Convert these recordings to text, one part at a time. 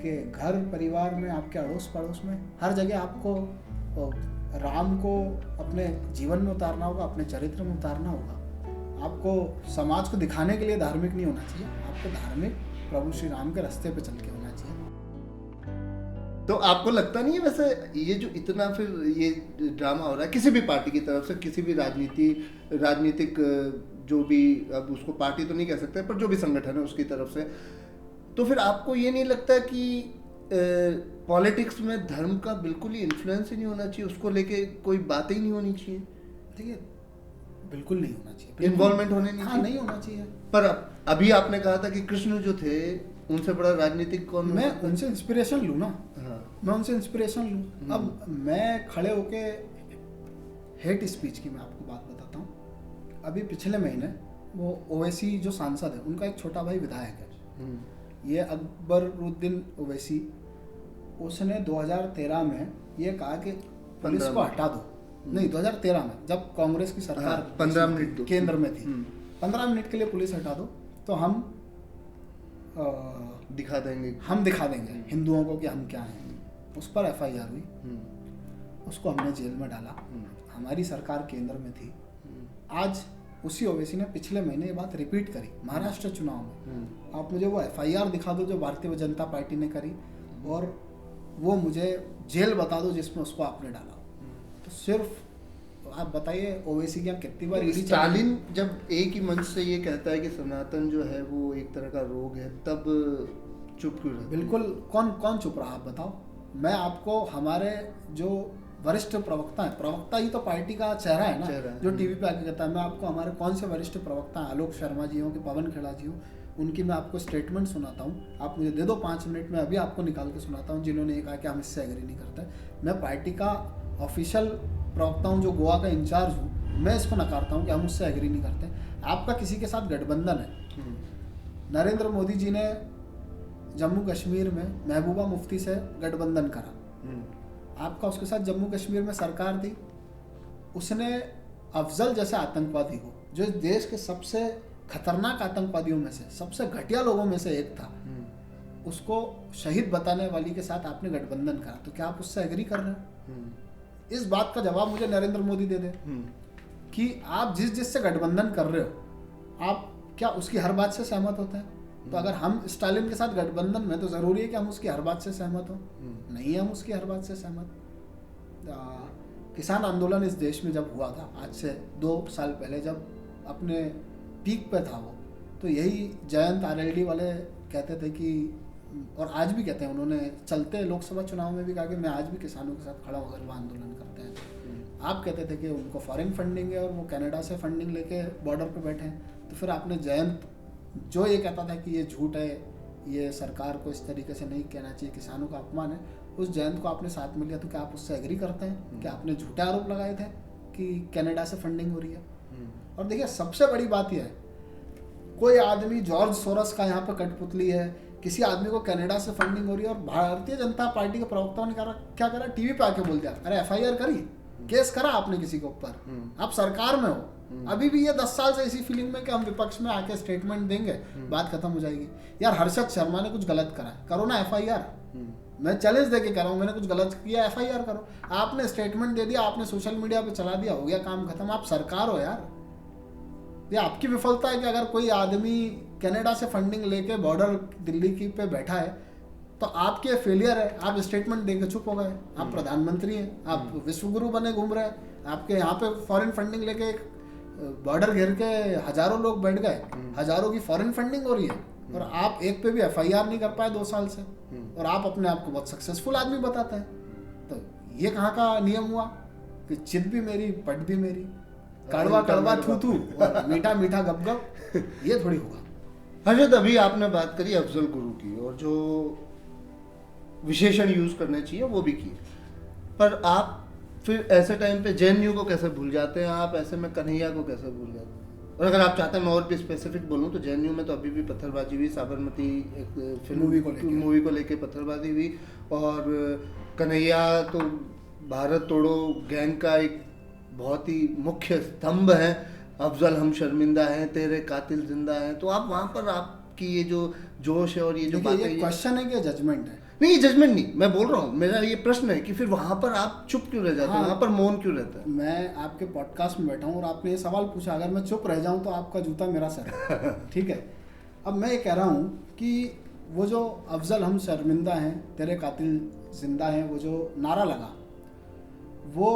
आपके घर परिवार में, आपके अड़ोस पड़ोस में, हर जगह आपको राम को अपने जीवन में उतारना होगा, अपने चरित्र में उतारना होगा। आपको समाज को दिखाने के लिए धार्मिक नहीं होना चाहिए, आपको धार्मिक प्रभु श्री राम के रास्ते पे चल के होना चाहिए। तो आपको लगता नहीं है वैसे ये जो इतना फिर ये ड्रामा हो रहा है किसी भी पार्टी की तरफ से, किसी भी राजनीतिक जो भी, अब उसको पार्टी तो नहीं कह सकते, पर जो भी संगठन है उसकी तरफ से, तो फिर आपको ये नहीं लगता कि पॉलिटिक्स में धर्म का बिल्कुल ही इन्फ्लुएंस ही नहीं होना चाहिए, उसको लेके कोई बात ही नहीं होनी चाहिए? देखिए, बिल्कुल नहीं होना चाहिए, इन्वॉल्वमेंट होने नहीं हाँ, चाहिए, नहीं होना चाहिए। पर अभी आपने कहा था कि कृष्ण जो थे उनसे बड़ा राजनीतिक कौन? मैं उनसे इंस्पिरेशन लूँ ना। हाँ। मैं उनसे इंस्पिरेशन लूँ। अब मैं खड़े होके हेट स्पीच की मैं आपको बात बताता हूँ। अभी पिछले महीने वो ओवैसी जो सांसद है, उनका एक छोटा भाई विधायक है, ये अकबरुद्दीन ओवैसी, उसने 2013 में ये कहा कि पुलिस को हटा दो। नहीं, 2013 में जब कांग्रेस की सरकार 15 मिनट केंद्र में थी, 15 मिनट के लिए पुलिस हटा दो तो हम दिखा देंगे हिंदुओं को कि हम क्या हैं। उस पर FIR हुई, उसको हमने जेल में डाला, हमारी सरकार केंद्र में थी। आज उसी ओवैसी ने पिछले महीने ये बात रिपीट करी महाराष्ट्र चुनाव में। आप मुझे वो FIR दिखा दो जो भारतीय जनता पार्टी ने करी, और वो मुझे जेल बता दो जिसमें उसको आपने डाला। तो सिर्फ आप बताइए ओवैसी क्या कितनी बार ईडी स्टालिन जब एक ही मंच से ये कहता है कि सनातन जो है वो एक तरह का रोग है, तब चुप क्यों रहते? बिल्कुल, कौन चुप रहा, आप बताओ। मैं आपको हमारे जो वरिष्ठ प्रवक्ता ही तो पार्टी का चेहरा है ना, जो टीवी पे आके कहता है। मैं आपको हमारे कौन से वरिष्ठ प्रवक्ता हैं, आलोक शर्मा जी हो कि पवन खेड़ा जी हो, उनकी मैं आपको स्टेटमेंट सुनाता हूँ। आप मुझे दे दो 5 मिनट में, अभी आपको निकाल के सुनाता हूँ, जिन्होंने ये कहा कि हम इससे एग्री नहीं करते। मैं पार्टी का ऑफिशियल प्रवक्ता हूँ, जो गोवा का इंचार्ज हूँ, मैं इसको नकारता हूँ कि हम उससे एग्री नहीं करते। आपका किसी के साथ गठबंधन है। नरेंद्र मोदी जी ने जम्मू कश्मीर में महबूबा मुफ्ती से गठबंधन करा, आपका उसके साथ जम्मू कश्मीर में सरकार थी। उसने अफजल जैसे आतंकवादी को, जो देश के सबसे खतरनाक आतंकवादियों में से, सबसे घटिया लोगों में से एक था, उसको शहीद बताने वाली के साथ आपने गठबंधन करा, तो क्या आप उससे एग्री कर रहे हो? इस बात का जवाब मुझे नरेंद्र मोदी दे दे कि आप जिससे गठबंधन कर रहे हो, आप क्या उसकी हर बात से सहमत होते हैं? तो अगर हम स्टालिन के साथ गठबंधन में, तो जरूरी है कि हम उसकी हर बात से सहमत हो? नहीं है हम उसकी हर बात से सहमत। किसान आंदोलन इस देश में जब हुआ था, आज से 2 साल पहले, जब अपने पीक पे था वो, तो यही जयंत RLD वाले कहते थे कि, और आज भी कहते हैं, उन्होंने चलते लोकसभा चुनाव में भी कहा कि मैं आज भी किसानों के साथ खड़ा होकर वो आंदोलन करते हैं। आप कहते थे कि उनको फॉरेन फंडिंग है और वो कनाडा से फंडिंग लेके बॉर्डर पे बैठे हैं। तो फिर आपने जयंत जो ये कहता था कि ये झूठ है, ये सरकार को इस तरीके से नहीं कहना चाहिए, किसानों का अपमान है, उस जयंत को आपने साथ में लिया। तो क्या आप उससे एग्री करते हैं कि आपने झूठे आरोप लगाए थे कि कनाडा से फंडिंग हो रही है? और देखिए, सबसे बड़ी बात यह है, कोई आदमी जॉर्ज सोरस का यहाँ पर कठपुतली है, किसी आदमी को कनाडा से फंडिंग हो रही है, और भारतीय जनता पार्टी के प्रवक्ताओं ने क्या करा, टीवी पे आके बोल दिया, अरे FIR करी, केस करा आपने किसी के ऊपर, आप सरकार में हो। अभी भी ये 10 साल से इसी फीलिंग में कि हम विपक्ष में आके स्टेटमेंट देंगे, बात खत्म हो जाएगी। यार, हर्षद शर्मा ने कुछ गलत करा, करो ना FIR। मैं चैलेंज देके कह रहा हूँ, मैंने कुछ गलत किया, FIR करो। आपने स्टेटमेंट दे दिया, आपने सोशल मीडिया पे चला दिया, हो गया काम खत्म। आप सरकार हो यार। ये आपकी विफलता है कि अगर कोई आदमी कनाडा से फंडिंग लेके बॉर्डर दिल्ली की पे बैठा है, तो आपके फेलियर है, आप स्टेटमेंट देके चुप हो गए। आप प्रधानमंत्री हैं, आप विश्वगुरु बने घूम रहे हैं, आपके यहाँ पे फॉरेन फंडिंग लेके बॉर्डर घेर के हजारों लोग बैठ गए, हजारों की फॉरेन फंडिंग हो रही है, और आप एक पे भी FIR नहीं कर पाए 2 साल से, और आप अपने आप को बहुत सक्सेसफुल आदमी बताते हैं। तो ये कहाँ का नियम हुआ कि चित भी मेरी पट भी मेरी, कड़वा कड़वा थू थू और मीठा मीठा गप गप, ये थोड़ी होगा। हर्षद, अभी आपने बात करी अफजल गुरु की, और जो विशेषण यूज करने चाहिए वो भी किए, पर आप फिर ऐसे टाइम पे JNU को कैसे भूल जाते हैं? आप ऐसे में कन्हैया को कैसे भूल जाते हैं? और अगर आप चाहते हैं मैं और भी स्पेसिफिक बोलूँ तो JNU में तो अभी भी पत्थरबाजी हुई, साबरमती एक फिल्म मूवी को लेके पत्थरबाजी हुई, और कन्हैया तो भारत तोड़ो गैंग का एक बहुत ही मुख्य स्तंभ है। अफजल हम शर्मिंदा हैं, तेरे कातिल जिंदा हैं। तो आप वहाँ पर आप आपकी ये जो जोश है और ये जो देखिए, बातें, ये क्वेश्चन है कि जजमेंट है? नहीं ये जजमेंट नहीं, मैं बोल रहा हूँ, मेरा ये प्रश्न है कि फिर वहां पर आप चुप क्यों रह जाते हैं? हाँ। वहां पर मौन क्यों रहता है? मैं आपके पॉडकास्ट में बैठा हूँ और आपने ये सवाल पूछा, अगर मैं चुप रह जाऊँ तो आपका जूता मेरा सर। ठीक है, अब मैं ये कह रहा हूँ कि वो जो अफजल हम शर्मिंदा हैं तेरे कातिल जिंदा हैं, वो जो नारा लगा, वो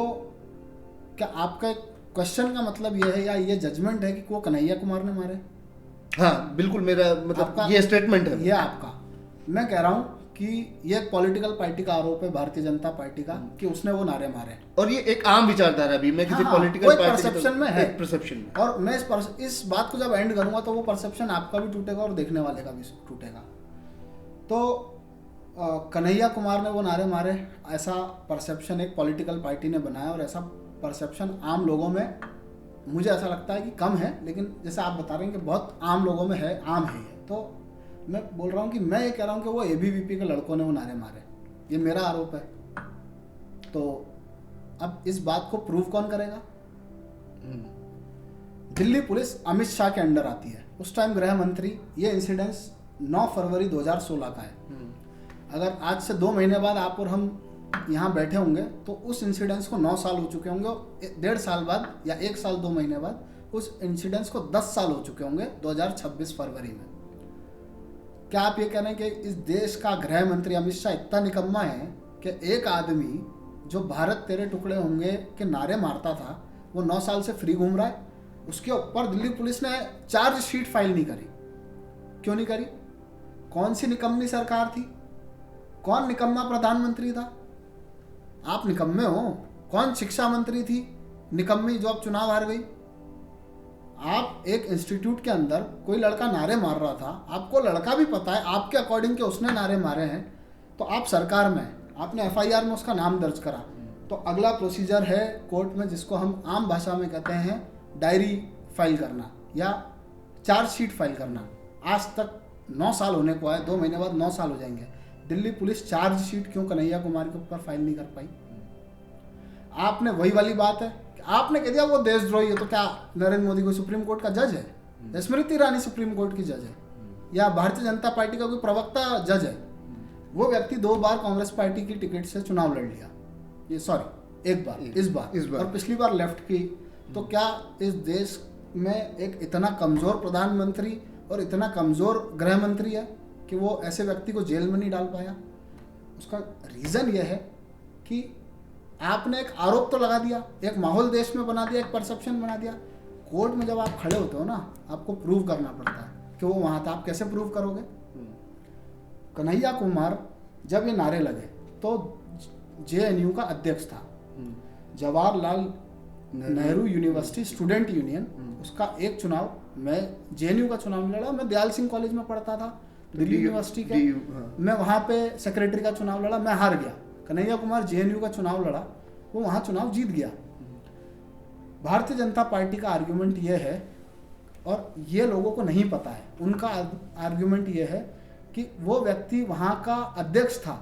क्या आपका क्वेश्चन का मतलब ये है या ये जजमेंट है कि वो कन्हैया कुमार ने मारे? हाँ बिल्कुल, मेरा मतलब ये स्टेटमेंट है। ये आपका, मैं कह रहा हूँ कि ये एक पॉलिटिकल पार्टी का आरोप है, भारतीय जनता पार्टी का, कि उसने वो नारे मारे। और ये एक आम विचारधारा भी, मैं किसी हाँ, पॉलिटिकल वो एक पार्टी परसेप्शन में है, परसेप्शन में। और मैं इस बात को जब एंड करूंगा तो वो परसेप्शन आपका भी टूटेगा और देखने वाले का भी टूटेगा। तो कन्हैया कुमार ने वो नारे मारे, ऐसा परसेप्शन एक पॉलिटिकल पार्टी ने बनाया, और ऐसा परसेप्शन आम लोगों में मुझे ऐसा लगता है कि कम है, लेकिन जैसे आप बता रहे हैं कि बहुत आम लोगों में है, आम है ये। तो मैं बोल रहा हूँ कि मैं ये कह रहा हूँ कि वो एबीवीपी के लड़कों ने वो नारे मारे, ये मेरा आरोप है। तो अब इस बात को प्रूव कौन करेगा? दिल्ली पुलिस अमित शाह के अंडर आती है, उस टाइम गृह मंत्री। ये इंसिडेंस 9 फरवरी 2016 का है। अगर आज से 2 महीने बाद आप और हम यहाँ बैठे होंगे तो उस इंसिडेंस को 9 साल हो चुके होंगे, 1.5 साल बाद या 1 साल 2 महीने बाद उस इंसिडेंस को 10 साल हो चुके होंगे 2026 फरवरी में। क्या आप ये कह रहे हैं कि इस देश का गृह मंत्री अमित शाह इतना निकम्मा है कि एक आदमी जो भारत तेरे टुकड़े होंगे के नारे मारता था, वो 9 साल से फ्री घूम रहा है? उसके ऊपर दिल्ली पुलिस ने चार्जशीट फाइल नहीं करी। क्यों नहीं करी? कौन सी निकम्मी सरकार थी? कौन निकम्मा प्रधानमंत्री था? आप निकम्मे हो। कौन शिक्षा मंत्री थी निकम्मी जो अब चुनाव हार गई? आप एक इंस्टीट्यूट के अंदर कोई लड़का नारे मार रहा था, आपको लड़का भी पता है आपके अकॉर्डिंग के उसने नारे मारे हैं, तो आप सरकार में, आपने एफआईआर में उसका नाम दर्ज करा, तो अगला प्रोसीजर है कोर्ट में, जिसको हम आम भाषा में कहते हैं डायरी फाइल करना या चार्जशीट फाइल करना। आज तक 9 साल होने को आए, 2 महीने बाद 9 साल हो जाएंगे। दिल्ली पुलिस चार्जशीट क्यों कन्हैया कुमार के ऊपर फाइल नहीं कर पाई? आपने वही वाली बात है, आपने कह दिया वो देशद्रोही है, तो क्या नरेंद्र मोदी कोई सुप्रीम कोर्ट का जज है? स्मृति ईरानी सुप्रीम कोर्ट की जज है? या भारतीय जनता पार्टी का कोई प्रवक्ता जज है? वो व्यक्ति 2 बार कांग्रेस पार्टी की टिकट से चुनाव लड़ लिया, ये सॉरी 1 बार, इस बार और पिछली बार लेफ्ट की। तो क्या इस देश में एक इतना कमजोर प्रधानमंत्री और इतना कमजोर गृह मंत्री है कि वो ऐसे व्यक्ति को जेल में नहीं डाल पाया? उसका रीजन यह है कि आपने एक आरोप तो लगा दिया, एक माहौल देश में बना दिया, एक परसेप्शन बना दिया। कोर्ट में जब आप खड़े होते हो ना, आपको प्रूव करना पड़ता है कि वो वहां था। आप कैसे प्रूव करोगे? कन्हैया कुमार जब ये नारे लगे तो जेएनयू का अध्यक्ष था, Jawaharlal Nehru university student union, उसका एक चुनाव, मैं जेएनयू का चुनाव नहीं लड़ा, मैं दयाल सिंह कॉलेज में पढ़ता था दिल्ली यूनिवर्सिटी के, मैं वहाँ पे सेक्रेटरी का चुनाव लड़ा, मैं हार गया। कन्हैया कुमार जेएनयू का चुनाव लड़ा, वो वहाँ चुनाव जीत गया। भारतीय जनता पार्टी का आर्ग्यूमेंट ये है, और ये लोगों को नहीं पता है, उनका आर्ग्यूमेंट ये है कि वो व्यक्ति वहाँ का अध्यक्ष था,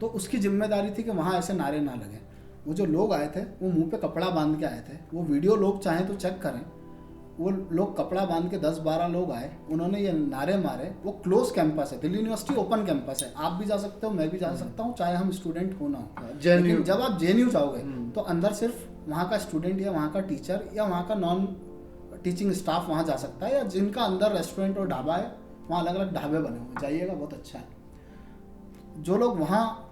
तो उसकी जिम्मेदारी थी कि वहाँ ऐसे नारे ना लगे। वो जो लोग आए थे वो मुंह पे कपड़ा बांध के आए थे, वो वीडियो लोग चाहें तो चेक करें, वो लोग कपड़ा बांध के 10-12 लोग आए, उन्होंने ये नारे मारे। वो क्लोज कैंपस है, दिल्ली यूनिवर्सिटी ओपन कैंपस है, आप भी जा सकते हो, मैं भी जा सकता हूँ, चाहे हम स्टूडेंट हो ना हो। लेकिन जब आप जेएनयू जाओगे तो अंदर सिर्फ वहाँ का स्टूडेंट या वहाँ का टीचर या वहाँ का नॉन टीचिंग स्टाफ वहाँ जा सकता है, या जिनका अंदर रेस्टोरेंट और ढाबा है, वहाँ अलग अलग ढाबे बने हुए, जाइएगा, बहुत अच्छा है। जो लोग वहाँ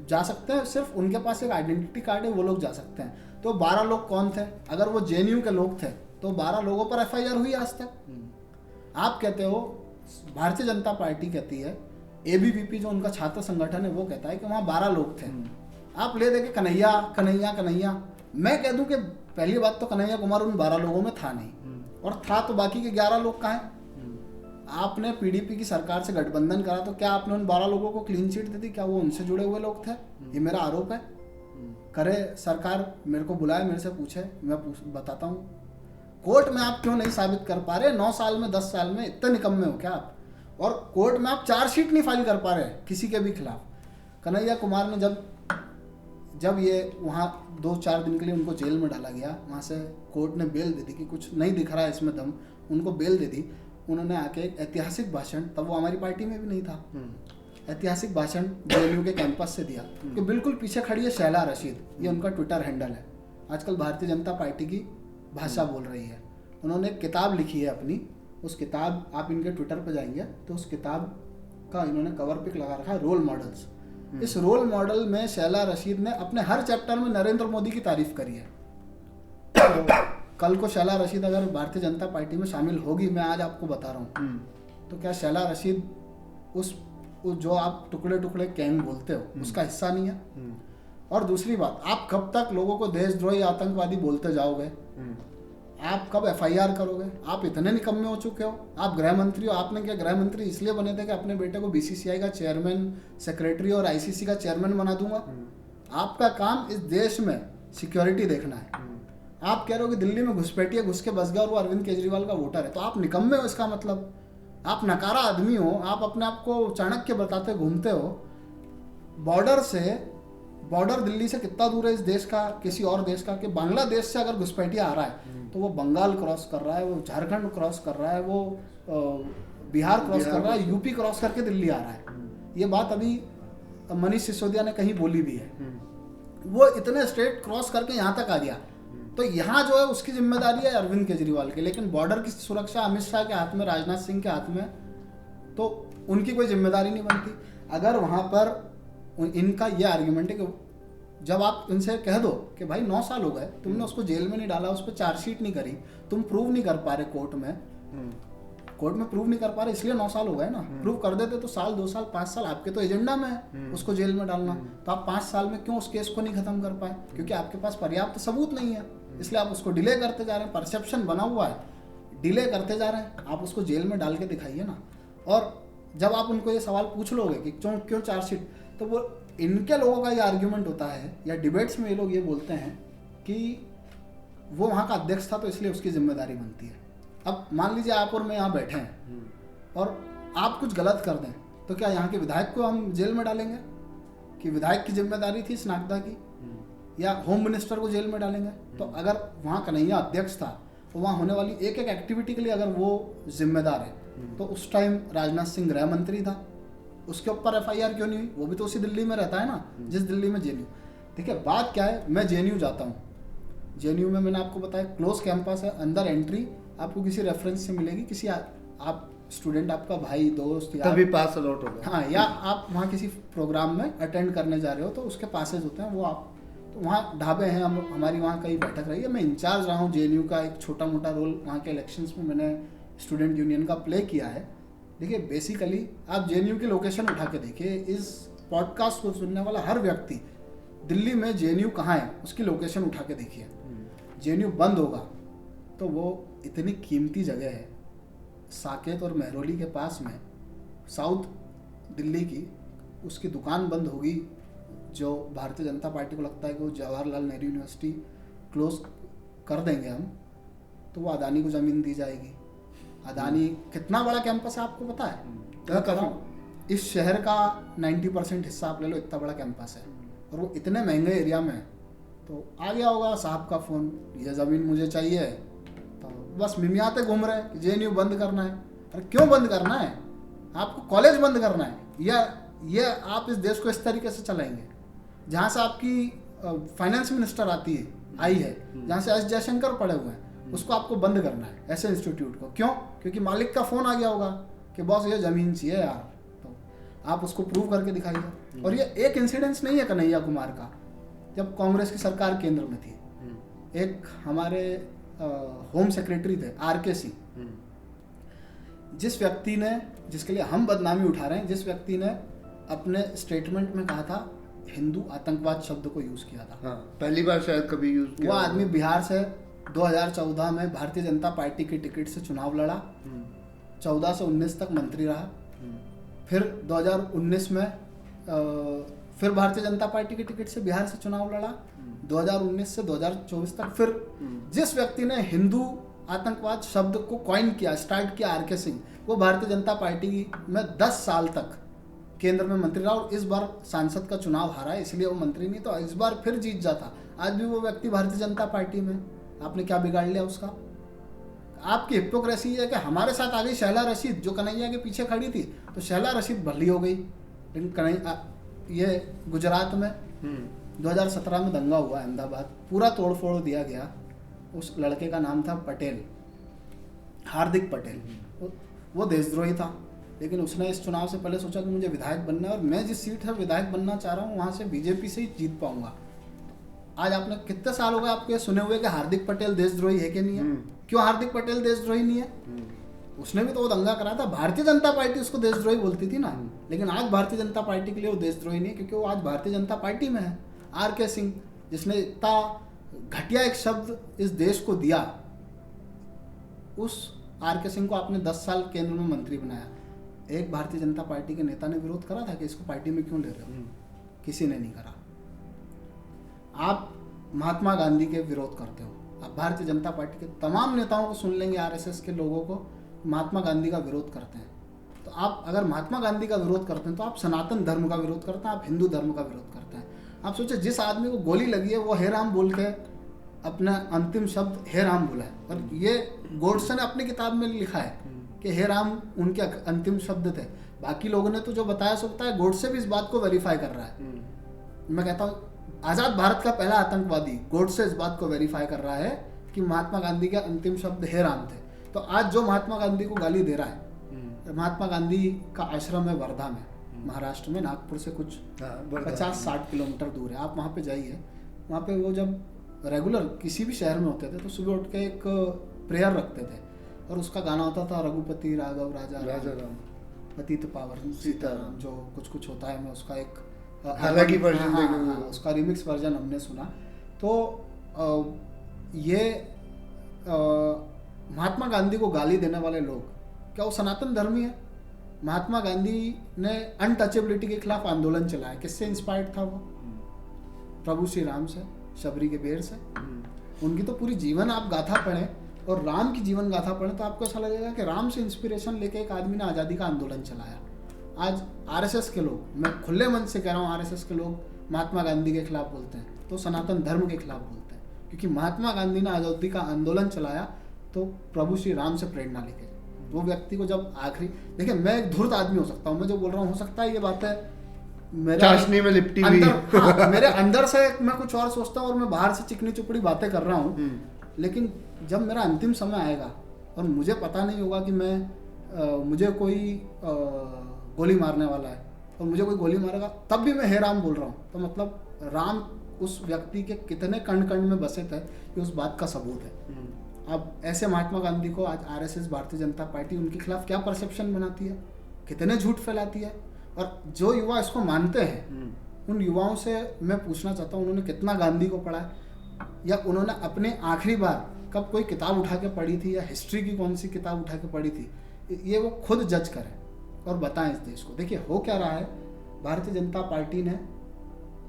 जा सकते हैं, सिर्फ उनके पास एक आइडेंटिटी कार्ड है, वो लोग जा सकते हैं। तो 12 लोग कौन थे? अगर वो जेएनयू के लोग थे तो 12 लोगों पर एफआईआर हुई आज तक। आप कहते हो, भारतीय जनता पार्टी कहती है, एबीवीपी जो उनका छात्र संगठन है वो कहता है कि वहाँ 12 लोग थे। आप ले दे के कन्हैया कन्हैया कन्हैया, मैं कह दूं कि पहली बात तो कन्हैया कुमार उन 12 लोगों में था नहीं, और था तो बाकी के 11 लोग कहाँ हैं? आपने पीडीपी की सरकार से गठबंधन करा, तो क्या आपने उन 12 लोगों को क्लीन चिट दे दी? क्या वो उनसे जुड़े हुए लोग थे? ये मेरा आरोप है। करे सरकार, मेरे को बुलाए, मेरे से पूछे, मैं बताता हूँ। कोर्ट में आप क्यों नहीं साबित कर पा रहे? 9 साल में, 10 साल में इतने निकम्मे हो क्या आप? और कोर्ट में आप चार्जशीट नहीं फाइल कर पा रहे किसी के भी खिलाफ। कन्हैया कुमार ने जब ये वहाँ 2-4 दिन के लिए उनको जेल में डाला गया, वहाँ से कोर्ट ने बेल दे दी कि कुछ नहीं दिख रहा है इसमें दम, उनको बेल दे दी, उन्होंने आके एक ऐतिहासिक भाषण, तब वो हमारी पार्टी में भी नहीं था, ऐतिहासिक भाषण जेएनयू के कैंपस से दिया। कि बिल्कुल पीछे खड़ी है शैला रशीद, ये उनका ट्विटर हैंडल है, आजकल भारतीय जनता पार्टी की भाषा बोल रही है। उन्होंने एक किताब लिखी है अपनी, उस किताब, आप इनके ट्विटर पर जाएंगे तो उस किताब का इन्होंने कवर पिक लगा रखा है, रोल मॉडल्स। इस रोल मॉडल में शैला रशीद ने अपने हर चैप्टर में नरेंद्र मोदी की तारीफ करी है। तो कल को शैला रशीद अगर भारतीय जनता पार्टी में शामिल होगी, मैं आज आपको बता रहा हूँ, तो क्या शैला रशीद उस जो आप टुकड़े टुकड़े गैंग बोलते हो उसका हिस्सा नहीं है? और दूसरी बात, आप कब तक लोगों को देशद्रोही आतंकवादी बोलते जाओगे? आप कब एफआईआर करोगे? आप इतने निकम्मे हो चुके हो। आप गृह मंत्री हो, आपने क्या गृह मंत्री इसलिए बने थे कि अपने बेटे को बीसीसीआई का चेयरमैन, सेक्रेटरी और आईसीसी का चेयरमैन बना दूंगा? आपका काम इस देश में सिक्योरिटी देखना है। आप कह रहे हो कि दिल्ली में घुसपैठिए घुस के बस गया और वो अरविंद केजरीवाल का वोटर है, तो आप निकम्मे हो, इसका मतलब आप नकारा आदमी हो। आप अपने आप को चाणक्य बताते घूमते हो। बॉर्डर दिल्ली से कितना दूर है इस देश का किसी और देश का? कि बांग्लादेश से अगर घुसपैठिया आ रहा है तो वो बंगाल क्रॉस कर रहा है, वो झारखंड क्रॉस कर रहा है, वो बिहार क्रॉस कर रहा है, यूपी क्रॉस करके दिल्ली आ रहा है। ये बात अभी मनीष सिसोदिया ने कहीं बोली भी है। वो इतने स्टेट क्रॉस करके यहाँ तक आ गया, तो यहाँ जो है उसकी जिम्मेदारी है अरविंद केजरीवाल की। लेकिन बॉर्डर की सुरक्षा अमित शाह के हाथ में, राजनाथ सिंह के हाथ में, तो उनकी कोई जिम्मेदारी नहीं बनती। अगर वहाँ पर इनका ये आर्ग्यूमेंट है कि जब आप इनसे कह दो कि भाई 9 साल हो गए, तुमने उसको जेल में नहीं डाला, उस पर चार्जशीट नहीं करी, तुम प्रूव नहीं कर पा रहे कोर्ट में प्रूव नहीं कर पा रहे, इसलिए 9 साल हो गए ना। प्रूव कर देते तो 1 साल 2 साल 5 साल आपके तो एजेंडा में है उसको जेल में डालना, तो आप 5 साल में क्यों उस केस को नहीं खत्म कर पाए? क्योंकि आपके पास पर्याप्त सबूत नहीं है, इसलिए आप उसको डिले करते जा रहे हैं। परसेप्शन बना हुआ है, डिले करते जा रहे हैं। आप उसको जेल में डाल के दिखाइए ना। और जब आप उनको ये सवाल पूछ लोगे कि क्यों चार्जशीट, तो वो इनके लोगों का ये आर्ग्यूमेंट होता है, या डिबेट्स में ये लोग ये बोलते हैं कि वो वहाँ का अध्यक्ष था तो इसलिए उसकी जिम्मेदारी बनती है। अब मान लीजिए आप और मैं यहाँ बैठे हैं और आप कुछ गलत कर दें, तो क्या यहाँ के विधायक को हम जेल में डालेंगे कि विधायक की जिम्मेदारी थी इस नागदा की? या होम मिनिस्टर को जेल में डालेंगे? तो अगर वहाँ कन्हैया अध्यक्ष था तो वहाँ होने वाली एक एक एक्टिविटी के लिए अगर वो जिम्मेदार है, तो उस टाइम राजनाथ सिंह गृह मंत्री था, उसके ऊपर एफआईआर क्यों नहीं हुई? वो भी तो उसी दिल्ली में रहता है ना, जिस दिल्ली में जेएनयू। देखिए बात क्या है, मैं जेएनयू जाता हूँ, जेएनयू में मैंने आपको बताया क्लोज कैंपस है, अंदर एंट्री आपको किसी रेफरेंस से मिलेगी, किसी आप स्टूडेंट, आपका भाई दोस्त, या तभी पास अलॉट होगा। हाँ, या आप वहाँ किसी प्रोग्राम में अटेंड करने जा रहे हो तो उसके पासेज होते हैं, वो आप, तो वहाँ ढाबे हैं, हमारी वहाँ कई बैठक रही है। मैं इंचार्ज रहा हूँ जेएनयू का, एक छोटा मोटा रोल वहाँ के इलेक्शंस में मैंने स्टूडेंट यूनियन का प्ले किया है। देखिए बेसिकली आप जेएनयू की लोकेशन उठा के देखिए, इस पॉडकास्ट को सुनने वाला हर व्यक्ति दिल्ली में जेएनयू कहाँ है उसकी लोकेशन उठा के देखिए। जेएनयू बंद होगा तो वो इतनी कीमती जगह है, साकेत और मेहरौली के पास में, साउथ दिल्ली की, उसकी दुकान बंद होगी। जो भारतीय जनता पार्टी को लगता है कि वो जवाहरलाल नेहरू यूनिवर्सिटी क्लोज कर देंगे हम, तो वो अदानी को ज़मीन दी जाएगी। अदानी कितना बड़ा कैंपस है आपको पता है? मैं कह रहा हूँ इस शहर का 90% हिस्सा आप ले लो, इतना बड़ा कैंपस है, और वो इतने महंगे एरिया में है। तो आ गया होगा साहब का फ़ोन, ये ज़मीन मुझे चाहिए, तो बस मिमियाते घूम रहे हैं जेएनयू बंद करना है। अरे क्यों बंद करना है? आपको कॉलेज बंद करना है, या ये आप इस देश को इस तरीके से चलाएंगे जहाँ से आपकी फाइनेंस मिनिस्टर आई है, जहाँ से एस जयशंकर पड़े हुए हैं, उसको आपको बंद करना है, ऐसे इंस्टीट्यूट को। क्यों? क्योंकि मालिक का फ़ोन आ गया होगा कि बॉस ये ज़मीन चाहिए यार, तो आप उसको प्रूव करके दिखाइए। और ये एक इंसिडेंस नहीं है कन्हैया कुमार का, जब कांग्रेस की सरकार केंद्र में थी, एक हमारे होम सेक्रेटरी थे आर.के. सिंह, जिस व्यक्ति ने, जिसके लिए हम बदनामी उठा रहे हैं, जिस व्यक्ति ने अपने स्टेटमेंट में कहा था हिंदू आतंकवाद शब्द को यूज़ किया था। हाँ, पहली बार शायद कभी यूज़ किया। वो आदमी बिहार से 2014 में भारतीय जनता पार्टी की टिकट से चुनाव लड़ा, 14 से 19 तक मंत्री रहा, फिर 2019 में फिर भारतीय जनता पार्टी की टिकट से बिहार से चुनाव लड़ा, 2019 से 2024 तक। फिर जिस व्यक्ति ने हिंदू आतंकवाद शब्द को कॉइन किया, स्टार्ट किया, आर.के. सिंह, वो भारतीय जनता पार्टी में 10 साल तक केंद्र में मंत्री रहा, और इस बार सांसद का चुनाव हारा है, इसलिए वो मंत्री नहीं, तो इस बार फिर जीत जाता। आज भी वो व्यक्ति भारतीय जनता पार्टी में, आपने क्या बिगाड़ लिया उसका? आपकी हिपोक्रेसी है कि हमारे साथ आ गई शहला रशीद जो कन्हैया के पीछे खड़ी थी, तो शहला रशीद भली हो गई। लेकिन कन्हैया, ये गुजरात में 2017 में दंगा हुआ अहमदाबाद, पूरा तोड़ फोड़ दिया गया। उस लड़के का नाम था पटेल, हार्दिक पटेल। वो देशद्रोही था, लेकिन उसने इस चुनाव से पहले सोचा कि मुझे विधायक बनना है और मैं जिस सीट से विधायक बनना चाह रहा हूँ वहाँ से बीजेपी से ही जीत पाऊंगा। आज आपने कितने साल हो गए आपके सुने हुए कि हार्दिक पटेल देशद्रोही है कि नहीं है? क्यों हार्दिक पटेल देशद्रोही नहीं है? उसने भी तो वो दंगा करा था, भारतीय जनता पार्टी उसको देशद्रोही बोलती थी ना। लेकिन आज भारतीय जनता पार्टी के लिए वो देशद्रोही नहीं है, क्योंकि वो आज भारतीय जनता पार्टी में है। RK सिंह, जिसने इतना घटिया एक शब्द इस देश को दिया, उस RK सिंह को आपने 10 साल केंद्र में मंत्री बनाया। एक भारतीय जनता पार्टी के नेता ने विरोध करा था कि इसको पार्टी में क्यों ले रहे हो? किसी ने नहीं करा। आप महात्मा गांधी के विरोध करते हो, आप भारतीय जनता पार्टी के तमाम नेताओं को सुन लेंगे, RSS के लोगों को, महात्मा गांधी का विरोध करते हैं। तो आप अगर महात्मा गांधी का विरोध करते हैं तो आप सनातन धर्म का विरोध करते हैं, आप हिंदू धर्म का विरोध करते हैं। आप सोचे, जिस आदमी को गोली लगी है वो हे राम बोल के अपना अंतिम शब्द हे राम बोला है, और ये गोडसे ने अपनी किताब में लिखा है कि हे राम उनके अंतिम शब्द थे। बाकी लोगों ने तो जो बताया सो बताया, गोडसे भी इस बात को वेरीफाई कर रहा है। मैं कहता हूँ आज़ाद भारत का पहला आतंकवादी गोडसे इस बात को वेरीफाई कर रहा है कि महात्मा गांधी के अंतिम शब्द हे राम थे। तो आज जो महात्मा गांधी को गाली दे रहा है, महात्मा गांधी का आश्रम है वर्धा में, महाराष्ट्र में, नागपुर से कुछ 50-60 किलोमीटर दूर है। आप वहाँ पे जाइए, वहाँ पे वो जब रेगुलर किसी भी शहर में होते थे तो सुबह उठ के एक प्रेयर रखते थे, और उसका गाना होता था रघुपति राघव राजा राम पतित पावन सीताराम, जो कुछ होता है। मैं उसका एक अलग ही वर्जन उसका रिमिक्स वर्जन हमने सुना। तो ये महात्मा गांधी को गाली देने वाले लोग, क्या वो सनातन धर्मी है? महात्मा गांधी ने अनटचेबिलिटी के खिलाफ आंदोलन चलाया, किससे इंस्पायर्ड था वो? प्रभु श्री राम से, शबरी के बेर से। उनकी तो पूरी जीवन आप गाथा पढ़ें और राम की जीवन गाथा पढ़ें तो आपको ऐसा लगेगा कि राम से इंस्पिरेशन लेके एक आदमी ने आज़ादी का आंदोलन चलाया। आज RSS के लोग, मैं खुले मन से कह रहा हूँ, RSS के लोग महात्मा गांधी के खिलाफ बोलते हैं तो सनातन धर्म के खिलाफ बोलते हैं, क्योंकि महात्मा गांधी ने आज़ादी का आंदोलन चलाया तो प्रभु श्री राम से प्रेरणा लेके। वो व्यक्ति को जब आखिरी, देखिए मैं एक धूर्त आदमी हो सकता हूँ, मैं जो बोल रहा हूँ हो सकता है ये बातें चाशनी में लिपटी हुई, मेरे अंदर से मैं कुछ और सोचता हूँ और मैं बाहर से चिकनी चुपड़ी बातें कर रहा हूँ। लेकिन जब मेरा अंतिम समय आएगा और मुझे पता नहीं होगा कि मैं मुझे कोई गोली मारने वाला है और मुझे कोई गोली मारेगा, तब भी मैं हे राम बोल रहा हूँ, तो मतलब राम उस व्यक्ति के कितने कण कण में बसे थे ये उस बात का सबूत है। अब ऐसे महात्मा गांधी को आज RSS, भारतीय जनता पार्टी, उनके खिलाफ क्या परसेप्शन बनाती है, कितने झूठ फैलाती है। और जो युवा इसको मानते हैं उन युवाओं से मैं पूछना चाहता हूँ, उन्होंने कितना गांधी को पढ़ा है, या उन्होंने अपने आखिरी बार कब कोई किताब उठा के पढ़ी थी, या हिस्ट्री की कौन सी किताब उठा के पढ़ी थी, ये वो खुद जज करें और बताएं इस देश को। देखिए हो क्या रहा है, भारतीय जनता पार्टी ने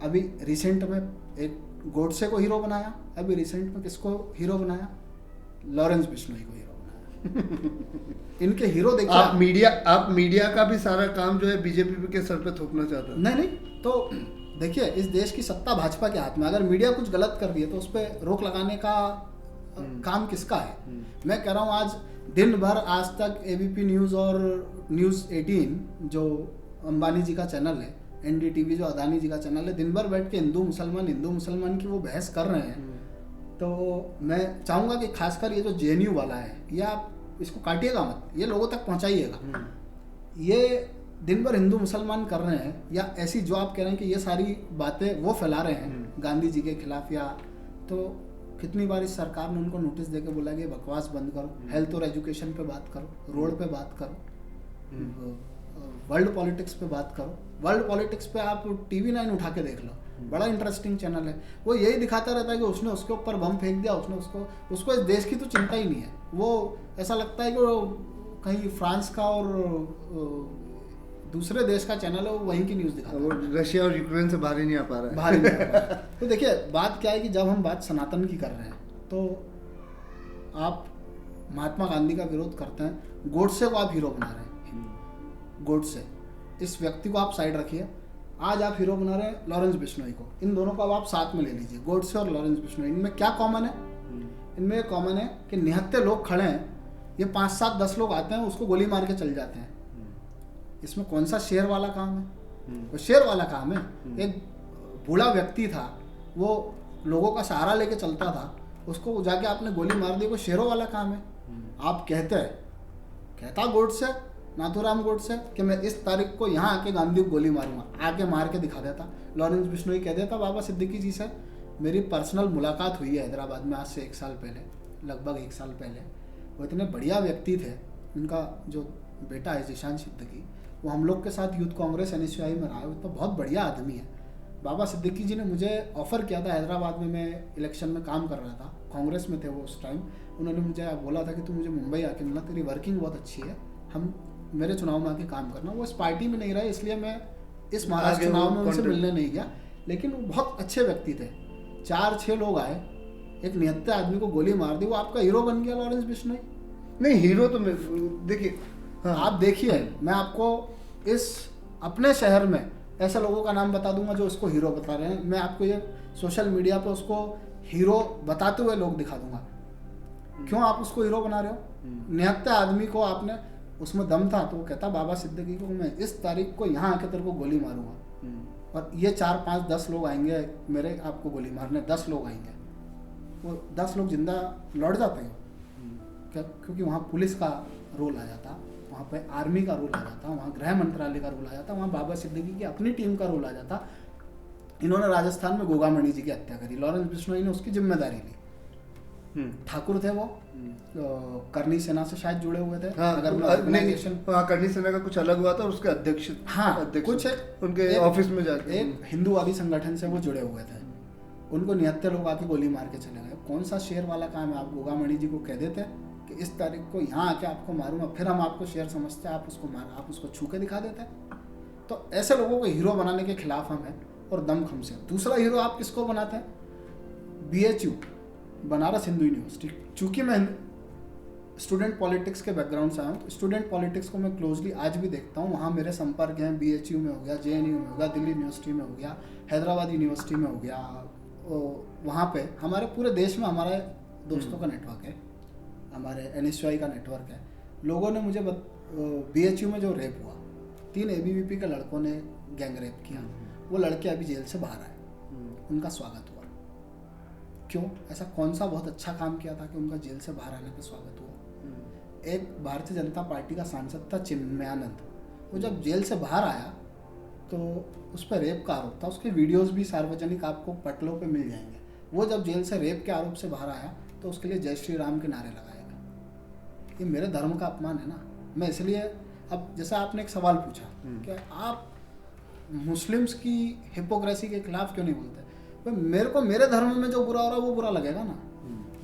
अभी रिसेंट में एक गोडसे को हीरो बनाया, अभी रिसेंट में किसको हीरो बनाया? लॉरेंस बिश्नोई को हीरो बनाया। इनके हीरो देखिए, आप मीडिया का भी सारा काम जो है बीजेपी के सर पे थोपना चाहते हैं। नहीं, तो देखिए इस देश की सत्ता भाजपा के हाथ में, अगर मीडिया कुछ गलत कर दिए तो उस पर रोक लगाने का काम किसका है? मैं कह रहा हूँ आज दिन भर आज तक ABP न्यूज़ और न्यूज़ 18 जो अंबानी जी का चैनल है, NDTV जो अदानी जी का चैनल है, दिन भर बैठ के हिंदू मुसलमान की वो बहस कर रहे हैं। तो मैं चाहूँगा कि खासकर ये जो JNU वाला है, ये आप इसको काटिएगा मत, ये लोगों तक पहुँचाइएगा। ये दिन भर हिंदू मुसलमान कर रहे हैं, या ऐसी जो आप कह रहे हैं कि ये सारी बातें वो फैला रहे हैं गांधी जी के खिलाफ, या तो कितनी बार इस सरकार ने उनको नोटिस देके बोला कि बकवास बंद करो, हेल्थ और एजुकेशन पे बात करो, रोड पे बात करो, वर्ल्ड पॉलिटिक्स पे बात करो। वर्ल्ड पॉलिटिक्स पे आप TV9 उठा के देख लो, बड़ा इंटरेस्टिंग चैनल है। वो यही दिखाता रहता है कि उसने उसके ऊपर बम फेंक दिया, उसने उसको इस देश की तो चिंता ही नहीं है। वो ऐसा लगता है कि वो कहीं फ्रांस का और दूसरे देश का चैनल है, वो वहीं की न्यूज़ दिखाता है। वो रशिया और यूक्रेन से बाहर ही नहीं आ पा रहा है। तो देखिए बात क्या है कि जब हम बात सनातन की कर रहे हैं तो आप महात्मा गांधी का विरोध करते हैं, गोडसे को आप हीरो बना रहे हैं। गोडसे, इस व्यक्ति को आप साइड रखिए। आज आप हीरो बना रहे हैं लॉरेंस बिश्नोई को, इन दोनों को अब आप साथ में ले लीजिए, गोडसे और लॉरेंस बिश्नोई। इनमें क्या कॉमन है? इनमें कॉमन है कि निहत्ते लोग खड़े हैं ये 5-7-10 लोग आते हैं, उसको गोली मार के चल जाते हैं। इसमें कौन सा शेर वाला काम है? वो शेर वाला काम है। एक बूढ़ा व्यक्ति था, वो लोगों का सहारा लेके चलता था, उसको जाके आपने गोली मार दी, वो शेरों वाला काम है। आप कहता गोडसे, नाथूराम गोडसे, कि मैं इस तारीख को यहाँ आके गांधी को गोली मारूंगा, आके मार के दिखा देता। लॉरेंस बिश्नोई कह देता बाबा सिद्दीकी जी से मेरी पर्सनल मुलाकात हुई है हैदराबाद में आज से 1 साल पहले, लगभग 1 साल पहले। वो इतने बढ़िया व्यक्ति थे। उनका जो बेटा है जीशान सिद्दीकी, वो हम लोग के साथ यूथ कांग्रेस NSUI में रहा है, वो तो बहुत बढ़िया आदमी है। बाबा सिद्दीकी जी ने मुझे ऑफ़र किया था हैदराबाद में, मैं इलेक्शन में काम कर रहा था, कांग्रेस में थे वो उस टाइम। उन्होंने मुझे बोला था कि तू मुझे मुंबई आके मिलना, तेरी वर्किंग बहुत अच्छी है, हम मेरे चुनाव में आके काम करना। वो इस पार्टी में नहीं रहे, इसलिए मैं इस महाराष्ट्र चुनाव में उनसे मिलने नहीं गया, लेकिन वो बहुत अच्छे व्यक्ति थे। 4-6 लोग आए, एक निहत्ते आदमी को गोली मार दी, वो आपका हीरो बन गया लॉरेंस बिश्नोई। नहीं, हीरो तो मैं देखिए, हाँ, आप देखिए, मैं आपको इस अपने शहर में ऐसे लोगों का नाम बता दूंगा जो उसको हीरो बता रहे हैं। मैं आपको ये सोशल मीडिया पे उसको हीरो बताते हुए लोग दिखा दूंगा। क्यों आप उसको हीरो बना रहे हो? निहत्ते आदमी को आपने, उसमें दम था तो वो कहता बाबा सिद्दीकी को मैं इस तारीख को यहाँ आके तेरे को गोली मारूंगा, और ये 4-5-10 लोग आएंगे मेरे आपको गोली मारने, 10 लोग आएंगे, वो 10 लोग जिंदा लौट जाते हैं। क्योंकि वहाँ पुलिस का रोल आ जाता, वहाँ पे आर्मी का रोल आ जाता, वहाँ गृह मंत्रालय का रोल आ जाता, वहाँ बाबा सिद्दीकी की अपनी टीम का रोल आ जाता। इन्होंने राजस्थान में गोगामणि जी की हत्या करी, लॉरेंस बिश्नोई ने उसकी जिम्मेदारी ली। ठाकुर थे वो, करनी सेना से शायद जुड़े हुए थे। हाँ, हाँ, करनी सेना का कुछ अलग हुआ था, उसके अध्यक्ष, हाँ, अध्यक्ष कुछ उनके ऑफिस में जाके एक हिंदूवादी संगठन से वो जुड़े हुए थे। उनको निहत्ते लोग आके गोली मार के चले गए। कौन सा शेर वाला काम है? आप गोगामणि जी को कह देते कि इस तारीख को यहाँ आके आपको मारूंगा, फिर हम आपको शेर समझते हैं, आप उसको छू के दिखा देते हैं। तो ऐसे लोगों को हीरो बनाने के खिलाफ हम हैं, और दमखम से। दूसरा हीरो आप किसको बनाते हैं? BHU, Banaras Hindu university. चूंकि मैं स्टूडेंट पॉलिटिक्स के बैकग्राउंड से आया हूँ, तो स्टूडेंट पॉलिटिक्स को मैं क्लोजली आज भी देखता हूँ। वहाँ मेरे संपर्क हैं, BHU में हो गया, JNU में हो गया, दिल्ली यूनिवर्सिटी में हो गया, हैदराबाद यूनिवर्सिटी में हो गया। वहाँ पे हमारे पूरे देश में हमारे दोस्तों का नेटवर्क है, हमारे NSUI का नेटवर्क है। लोगों ने मुझे BHU में जो रेप हुआ, 3 ABVP के लड़कों ने गैंग रेप किया, वो लड़के अभी जेल से बाहर आए, उनका स्वागत हुआ। क्यों? ऐसा कौन सा बहुत अच्छा काम किया था कि उनका जेल से बाहर आने पर स्वागत हुआ? एक भारतीय जनता पार्टी का सांसद था चिन्मयानंद, वो जब जेल से बाहर आया तो उस पर रेप का आरोप था, उसके वीडियोस भी सार्वजनिक आपको पटलों पे मिल जाएंगे। वो जब जेल से रेप के आरोप से बाहर आया तो उसके लिए जय श्री राम के नारे लगाए गए। ये मेरे धर्म का अपमान है ना। मैं इसलिए, अब जैसा आपने एक सवाल पूछा कि आप मुस्लिम्स की हिपोक्रेसी के खिलाफ क्यों नहीं बोलते, तो मेरे को मेरे धर्म में जो बुरा हो रहा है वो बुरा लगेगा ना।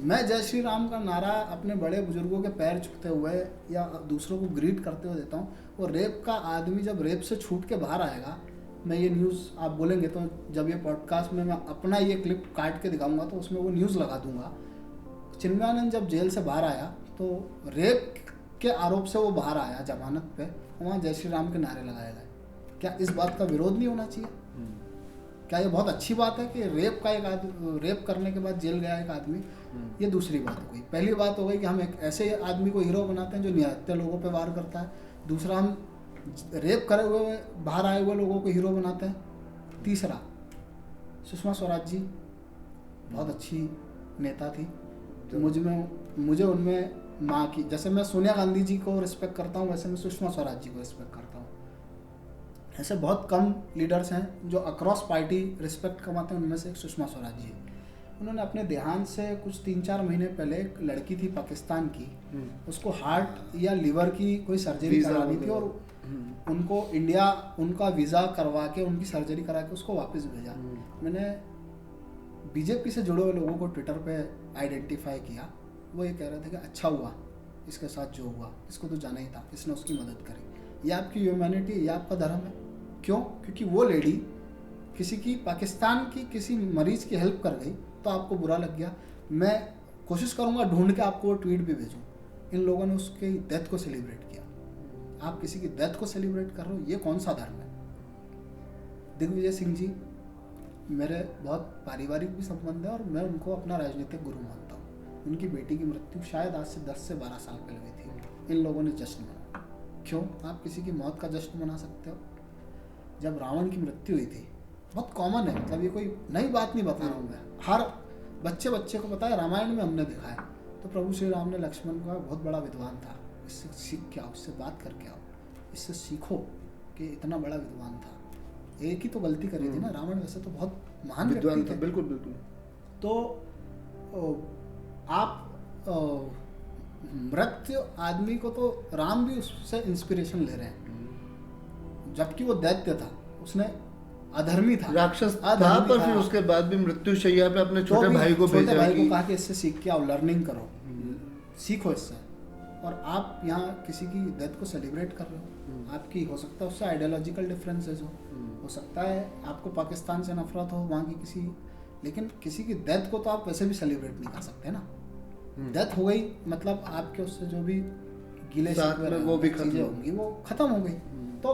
मैं जय श्री राम का नारा अपने बड़े बुजुर्गों के पैर छूते हुए या दूसरों को ग्रीट करते हुए देता हूँ। वो रेप का आदमी जब रेप से छूट के बाहर आएगा, मैं ये न्यूज़ आप बोलेंगे तो जब ये पॉडकास्ट में मैं अपना ये क्लिप काट के दिखाऊंगा तो उसमें वो न्यूज़ लगा दूंगा। चिन्मयानंद जब जेल से बाहर आया तो रेप के आरोप से वो बाहर आया जमानत पे, वहाँ जय श्री राम के नारे लगाए गए। क्या इस बात का विरोध नहीं होना चाहिए? क्या ये बहुत अच्छी बात है कि रेप करने के बाद जेल गया एक आदमी? ये दूसरी बात हो गई। पहली बात हो गई कि हम एक ऐसे आदमी को हीरो बनाते हैं जो निहत्ते लोगों पे वार करता है। दूसरा, हम रेप करे हुए बाहर आए हुए लोगों को हीरो बनाते हैं। तीसरा, सुषमा स्वराज जी बहुत अच्छी नेता थी, तो मुझे उनमें माँ की, जैसे मैं सोनिया गांधी जी को रिस्पेक्ट करता हूँ वैसे मैं सुषमा स्वराज जी को रिस्पेक्ट करता हूँ। ऐसे बहुत कम लीडर्स हैं जो अक्रॉस पार्टी रिस्पेक्ट कमाते हैं, उनमें से एक सुषमा स्वराज जी। उन्होंने अपने देहांत से कुछ 3-4 महीने पहले एक लड़की थी पाकिस्तान की, उसको हार्ट या लीवर की कोई सर्जरी करानी थी, और उनको इंडिया उनका वीज़ा करवा के उनकी सर्जरी करा के उसको वापस भेजा। मैंने बीजेपी से जुड़े हुए लोगों को ट्विटर पे आइडेंटिफाई किया, वो ये कह रहे थे कि अच्छा हुआ इसके साथ जो हुआ, इसको तो जाना ही था, इसने उसकी मदद करी। ये आपकी ह्यूमैनिटी, ये आपका धर्म है। क्यों? क्योंकि वो लेडी किसी की, पाकिस्तान की किसी मरीज की हेल्प कर गई तो आपको बुरा लग गया। मैं कोशिश करूँगा ढूंढ के आपको वो ट्वीट भी भेजूँ। इन लोगों ने उसके डेथ को सेलिब्रेट किया। आप किसी की डेथ को सेलिब्रेट कर रहे हो, ये कौन सा धर्म है? दिग्विजय सिंह जी मेरे बहुत पारिवारिक भी संबंध है और मैं उनको अपना राजनीतिक गुरु मानता हूँ। उनकी बेटी की मृत्यु शायद आज से 10 से 12 साल पहले हुई थी। इन लोगों ने जश्न मनाया। क्यों? आप किसी की मौत का जश्न मना सकते हो? जब रावण की मृत्यु हुई थी, बहुत कॉमन है, मतलब ये कोई नई बात नहीं बता रहा हूँ मैं, हर बच्चे को पता है, रामायण में हमने देखा है। तो प्रभु श्री राम ने लक्ष्मण को बहुत बड़ा विद्वान था, इससे सीख के आओ, इससे बात करके आओ, इससे सीखो कि इतना बड़ा विद्वान था। एक ही तो गलती करी थी ना, रावण वैसे तो बहुत महान विद्वान व्यक्ति था, थे। बिल्कुल बिल्कुल। तो आप मृत्यु आदमी को तो राम भी उससे इंस्पिरेशन ले रहे हैं, जबकि वो दैत्य था, उसने अधर्मी था, राक्षस था, पर फिर उसके बाद भी मृत्यु शैया पे अपने छोटे भाई को भेजा, छोटे भाई को कहा कि इससे सीख के आओ, लर्निंग करो, सीखो इससे। और आप यहाँ किसी की डेथ को सेलिब्रेट कर रहे हो, आपकी हो सकता है उससे आइडियोलॉजिकल डिफरेंसेस हो सकता है आपको पाकिस्तान से नफरत हो, वहाँ की किसी, लेकिन किसी की डेथ को तो आप वैसे भी सेलिब्रेट नहीं कर सकते ना। डेथ हो गई मतलब आपके उससे जो भी गिले शिकवे वो भी चीजें होंगी वो खत्म हो गई। तो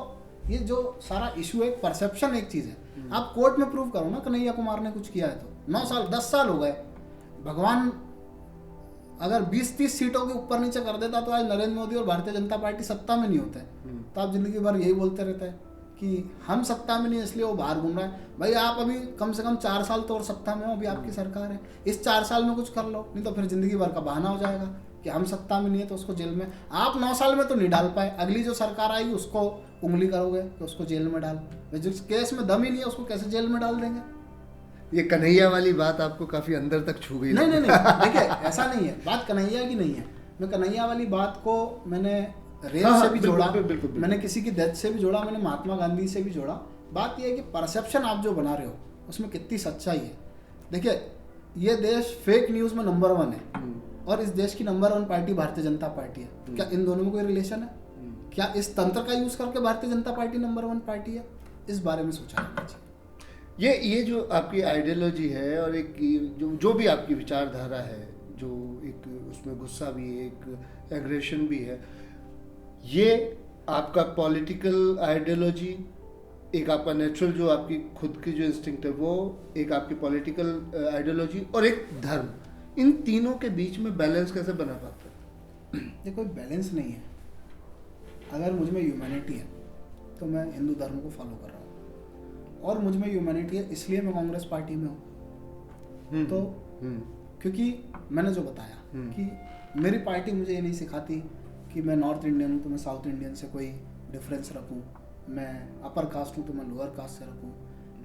ये जो सारा इशू है, परसेप्शन एक चीज है। आप कोर्ट में प्रूव करो ना कन्हैया कुमार ने कुछ किया है तो 9 साल 10 साल हो गए, भगवान अगर 20-30 सीटों के ऊपर नीचे कर देता तो आज नरेंद्र मोदी और भारतीय जनता पार्टी सत्ता में नहीं होते। तो आप जिंदगी भर यही बोलते रहते हैं कि हम सत्ता में नहीं इसलिए वो बाहर घूम रहा है। भाई आप अभी कम से कम 4 साल तो और सत्ता में हो, अभी आपकी सरकार है, इस 4 साल में कुछ कर लो, नहीं तो फिर जिंदगी भर का बहाना हो जाएगा कि हम सत्ता में नहीं है तो उसको जेल में। आप 9 साल में तो नहीं डाल पाए, अगली जो सरकार आएगी उसको उंगली करोगे कि उसको जेल में डाल, जिस केस में दम ही नहीं है उसको कैसे जेल में डाल देंगे। ये कन्हैया वाली बात आपको काफी अंदर तक छू गई। नहीं देखिए ऐसा नहीं है, बात कन्हैया की नहीं है। मैं कन्हैया वाली बात को मैंने रेल से भी जोड़ा, मैंने किसी की डेथ से भी जोड़ा, मैंने महात्मा गांधी से भी जोड़ा। बात यह है कि परसेप्शन आप जो बना रहे हो उसमें कितनी सच्चाई है। देखिए ये देश फेक न्यूज में नंबर 1 है और इस देश की number 1 party Bharatiya Janata party है। क्या इन दोनों में कोई रिलेशन है? क्या इस तंत्र का यूज करके Bharatiya Janata party number 1 party है? इस बारे में सोचा जाना चाहिए। ये जो आपकी आइडियोलॉजी है और एक जो भी आपकी विचारधारा है, जो एक उसमें गुस्सा भी है, एक एग्रेशन भी है, ये आपका पॉलिटिकल आइडियोलॉजी, एक आपका नेचुरल जो आपकी खुद की जो इंस्टिंक्ट है वो, एक आपकी पॉलिटिकल आइडियोलॉजी और एक धर्म, इन तीनों के बीच में बैलेंस कैसे बना पाता है? ये कोई बैलेंस नहीं है। अगर मुझ में ह्यूमैनिटी है तो मैं हिंदू धर्म को फॉलो कर रहा हूँ, और मुझ में ह्यूमैनिटी है इसलिए मैं कांग्रेस पार्टी में हूँ। तो क्योंकि मैंने जो बताया कि मेरी पार्टी मुझे ये नहीं सिखाती कि मैं नॉर्थ इंडियन हूँ तो मैं साउथ इंडियन से कोई डिफरेंस रखूँ, मैं अपर कास्ट हूँ तो मैं लोअर कास्ट से रखूँ,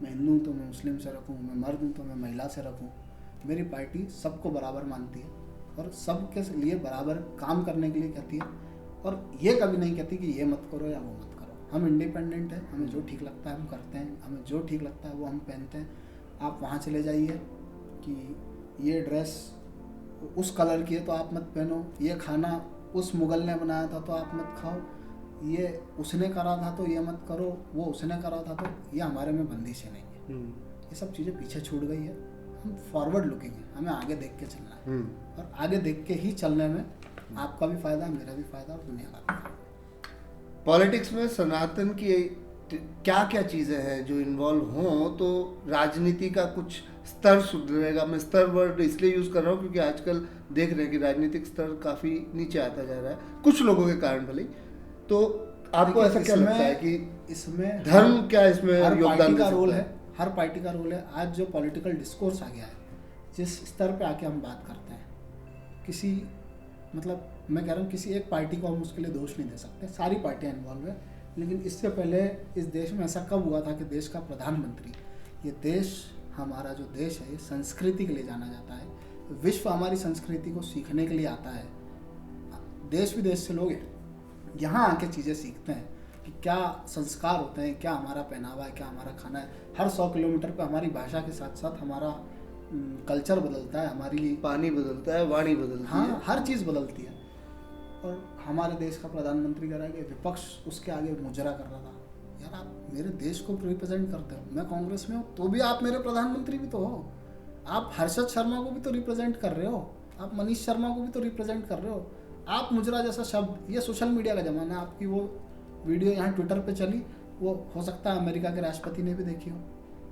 मैं हिंदू हूँ तो मैं मुस्लिम से रखूँ, मैं मर्द हूँ तो मैं महिला से रखूँ। मेरी पार्टी सबको बराबर मानती है और सबके लिए बराबर काम करने के लिए कहती है, और ये कभी नहीं कहती कि ये मत करो या वो मत करो। हम इंडिपेंडेंट हैं, हमें जो ठीक लगता है हम करते हैं, हमें जो ठीक लगता है वो हम पहनते हैं। आप वहाँ चले जाइए कि ये ड्रेस उस कलर की है तो आप मत पहनो, ये खाना उस मुगल ने बनाया था तो आप मत खाओ, ये उसने करा था तो ये मत करो, वो उसने करा था तो, ये हमारे में बंदिशें नहीं है। ये सब चीज़ें पीछे छूट गई है। हम फॉरवर्ड लुकिंग है, हमें आगे देख के चलना है, और आगे देख के ही चलने में आपका भी फायदा, मेरा भी फायदा और दुनिया का भी फायदा। पॉलिटिक्स में सनातन की क्या क्या चीज़ें हैं जो इन्वॉल्व हों तो राजनीति का कुछ स्तर सुधरेगा? मैं स्तर वर्ड इसलिए यूज़ कर रहा हूँ क्योंकि आजकल देख रहे हैं कि राजनीतिक स्तर काफ़ी नीचे आता जा रहा है, कुछ लोगों के कारण भले। तो आपको ऐसा क्या लगता है कि इसमें धर्म क्या इसमें योगदान का रोल है? हर पार्टी का रोल है। आज जो पॉलिटिकल डिस्कोर्स आ गया है, जिस स्तर पे आके हम बात करते हैं, किसी मतलब मैं कह रहा हूँ किसी एक पार्टी को हम उसके लिए दोष नहीं दे सकते, सारी पार्टियां इन्वॉल्व है। लेकिन इससे पहले इस देश में ऐसा कब हुआ था कि देश का प्रधानमंत्री, ये देश हमारा जो देश है ये संस्कृति के लिए जाना जाता है, विश्व हमारी संस्कृति को सीखने के लिए आता है, देश विदेश से लोग यहाँ आके चीज़ें सीखते हैं कि क्या संस्कार होते हैं, क्या हमारा पहनावा है, क्या हमारा खाना है। हर 100 किलोमीटर पे हमारी भाषा के साथ साथ हमारा कल्चर बदलता है, हमारी पानी बदलता है, वाणी बदलती है, हाँ हर चीज़ बदलती है। और हमारे देश का प्रधानमंत्री कह रहा है कि विपक्ष उसके आगे मुजरा कर रहा था। यार आप मेरे देश को रिप्रेजेंट करते हो, मैं कांग्रेस में हूँ तो भी आप मेरे प्रधानमंत्री भी तो हो। आप हर्षद शर्मा को भी तो रिप्रेजेंट कर रहे हो, आप मनीष शर्मा को भी तो रिप्रेजेंट कर रहे हो। आप मुजरा जैसा शब्द, ये सोशल मीडिया का ज़माना है, आपकी वो वीडियो यहाँ ट्विटर पे चली, वो हो सकता है अमेरिका के राष्ट्रपति ने भी देखी हो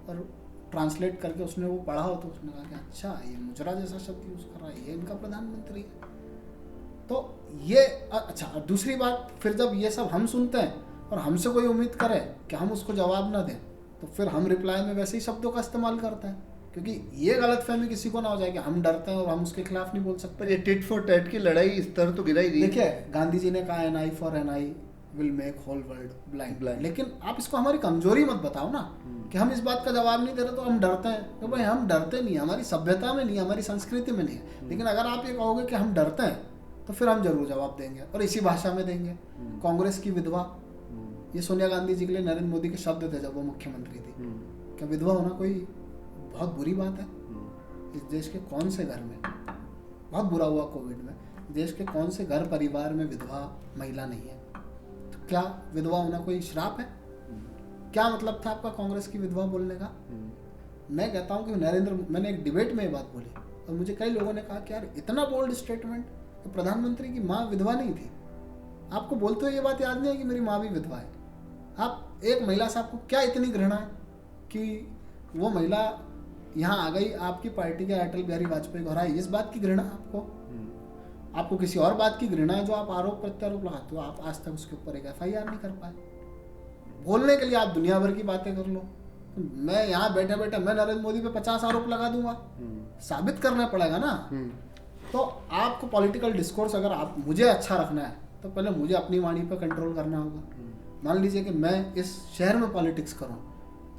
और ट्रांसलेट करके उसने वो पढ़ा हो तो उसने कहा कि अच्छा ये मुजरा जैसा शब्द यूज़ कर रहा है, ये इनका प्रधानमंत्री है। तो ये अच्छा, दूसरी बात, फिर जब ये सब हम सुनते हैं और हमसे कोई उम्मीद करे कि हम उसको जवाब ना दें, तो फिर हम रिप्लाई में वैसे ही शब्दों का इस्तेमाल करते हैं, क्योंकि ये गलतफहमी किसी को ना हो जाए कि हम डरते हैं और हम उसके खिलाफ नहीं बोल सकते। पर ये टिट फॉर टैट की लड़ाई इस तरह तो गिरा ही रही है। देखिए, गांधी जी ने कहा an eye for an eye will make whole world blind, लेकिन आप इसको हमारी कमजोरी मत बताओ ना कि हम इस बात का जवाब नहीं दे रहे तो हम डरते हैं। तो भाई हम डरते नहीं, हमारी सभ्यता में नहीं, हमारी संस्कृति में नहीं है। लेकिन अगर आप ये कहोगे कि हम डरते हैं तो फिर हम जरूर जवाब देंगे, और इसी भाषा में देंगे। कांग्रेस की विधवा, ये सोनिया गांधी जी के लिए नरेंद्र मोदी के शब्द थे जब वो मुख्यमंत्री थी। क्या विधवा होना कोई बहुत बुरी बात है? इस देश के कौन से घर में, बहुत बुरा हुआ कोविड में, देश के कौन से घर परिवार में विधवा महिला नहीं है? तो क्या विधवा होना कोई श्राप है? क्या मतलब था आपका कांग्रेस की विधवा बोलने का? मैं कहता हूं कि मैंने एक डिबेट में ये बात बोली और मुझे कई लोगों ने कहा कि यार इतना बोल्ड स्टेटमेंट, तो प्रधानमंत्री की माँ विधवा नहीं थी? आपको बोलते हुए ये बात याद नहीं है कि मेरी माँ भी विधवा है? आप एक महिला से आपको क्या इतनी घृणा है कि वो महिला यहाँ आ गई, आपकी पार्टी के अटल बिहारी वाजपेयी को हराई, इस बात की घृणा आपको किसी और बात की घृणा है जो आप आरोप प्रत्यारोप लगाते हो? आप आज तक उसके ऊपर एक FIR नहीं कर पाए। बोलने के लिए आप दुनिया भर की बातें कर लो, मैं यहाँ बैठे बैठे मैं नरेंद्र मोदी पे 50 आरोप लगा दूंगा, साबित करना पड़ेगा ना। तो आपको पॉलिटिकल डिस्कोर्स अगर आप मुझे अच्छा रखना है तो पहले मुझे अपनी वाणी पर कंट्रोल करना होगा। मान लीजिए कि मैं इस शहर में पॉलिटिक्स करूं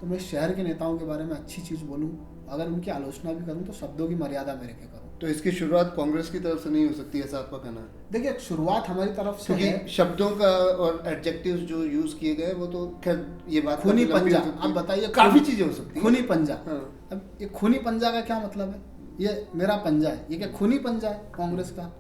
तो मैं शहर के नेताओं के बारे में अच्छी चीज़ बोलूं, अगर उनकी आलोचना भी करूं तो शब्दों की मर्यादा मेरे के करूं। तो इसकी शुरुआत कांग्रेस की तरफ से नहीं हो सकती, ऐसा आपका कहना है? देखिए, शुरुआत हमारी तरफ से है। शब्दों का और एडजेक्टिव्स जो यूज किए गए वो तो खैर ये बात खूनी पंजा, अब बताइए, काफी चीजें हो सकती है। खूनी पंजा, हाँ। अब ये खूनी पंजा का क्या मतलब है? ये मेरा पंजा है, ये क्या खूनी पंजा है कांग्रेस का?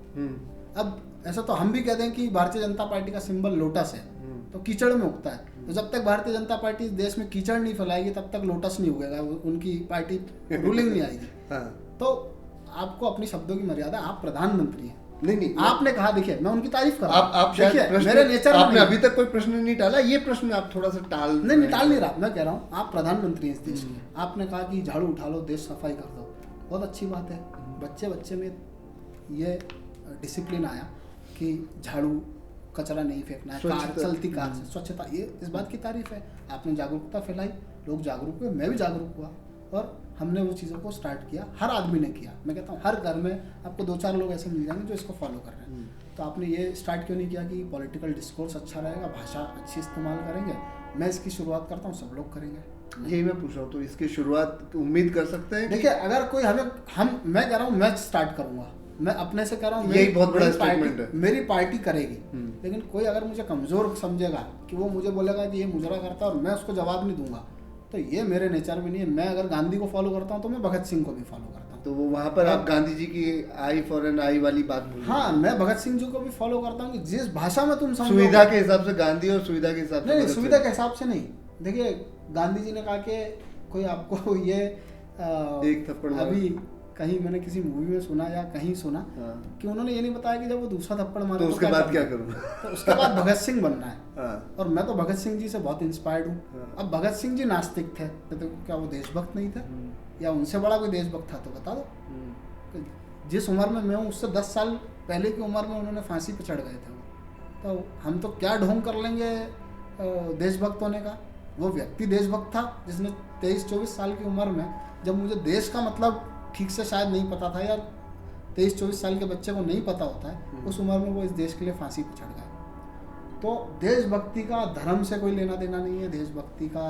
अब ऐसा तो हम भी कहते हैं कि भारतीय जनता पार्टी का सिंबल लोटस है, तो कीचड़ में उगता है। तो जब तक भारतीय जनता पार्टी इस देश में कीचड़ नहीं फैलाएगी तब तक लोटस नहीं उगेगा, उनकी पार्टी रूलिंग नहीं आएगी। तो आपको अपनी शब्दों की मर्यादा, आप प्रधानमंत्री हैं। नहीं, आपने कहा, देखिए मैं उनकी तारीफ कर रहा हूं। आप शायद मेरे नेचर में आपने अभी तक कोई प्रश्न नहीं टाला, ये प्रश्न आप थोड़ा सा टाल नहीं टाल नहीं रहा। मैं कह रहा हूँ आप प्रधानमंत्री हैं इस देश के, आपने कहा कि झाड़ू उठा लो, देश सफाई कर दो, बहुत अच्छी बात है। बच्चे में ये डिसिप्लिन आया कि झाड़ू, कचरा नहीं फेंकना है, कार चलती कार से स्वच्छता, ये इस बात की तारीफ है। आपने जागरूकता फैलाई, लोग जागरूक हुए, मैं भी जागरूक हुआ और हमने वो चीज़ों को स्टार्ट किया। हर आदमी ने किया। मैं कहता हूँ हर घर में आपको 2-4 लोग ऐसे मिल जाएंगे जो इसको फॉलो कर रहे हैं। तो आपने ये स्टार्ट क्यों नहीं किया कि पॉलिटिकल डिस्कोर्स अच्छा रहेगा, भाषा अच्छी इस्तेमाल करेंगे, मैं इसकी शुरुआत करता हूँ, सब लोग करेंगे। यही मैं पूछ रहा हूँ, तो इसकी शुरुआत उम्मीद कर सकते हैं? देखिए, अगर कोई मैं कह रहा हूँ मैं स्टार्ट करूँगा, मैं अपने से कह रहा हूँ, यही बहुत बड़ा स्टेटमेंट है। मेरी पार्टी करेगी। लेकिन कोई अगर मुझे कमजोर समझेगा कि वो मुझे बोलेगा कि ये मुजरा करता है और मैं उसको जवाब नहीं दूंगा, तो ये मेरे नेचर में नहीं है। मैं अगर गांधी को फॉलो करता हूँ तो मैं भगत सिंह को भी फॉलो करता हूँ। तो वो वहाँ पर आप गांधी जी की आई फॉर एन आई वाली बात बोल रहे हैं? हाँ, मैं भगत सिंह जी को भी फॉलो करता हूँ कि जिस भाषा में तुम समझो, सुविधा के हिसाब से गांधी और सुविधा के हिसाब से नहीं, सुविधा के हिसाब से नहीं। देखिए, गांधी जी ने कहा कि कोई आपको ये एक थप्पड़ अभी कहीं मैंने किसी मूवी में सुना या कहीं सुना कि उन्होंने ये नहीं बताया कि जब वो दूसरा थप्पड़ मारे तो उसके बाद क्या करूँ? तो उसके बाद भगत सिंह बनना है। और मैं तो भगत सिंह जी से बहुत इंस्पायर्ड हूँ। अब भगत सिंह जी नास्तिक थे तो क्या वो देशभक्त नहीं थे? या उनसे बड़ा कोई देशभक्त था तो बता दो। जिस उम्र में मैं हूँ उससे 10 साल पहले की उम्र में उन्होंने फांसी पर चढ़ गए थे वो। तो हम तो क्या ढोंग कर लेंगे देशभक्त होने का? वो व्यक्ति देशभक्त था जिसने 23-24 साल की उम्र में, जब मुझे देश का मतलब ठीक से शायद नहीं पता था या 23-24 साल के बच्चे को नहीं पता होता है, उस उम्र में वो इस देश के लिए फांसी पर चढ़ गए। तो देशभक्ति का धर्म से कोई लेना देना नहीं है, देशभक्ति का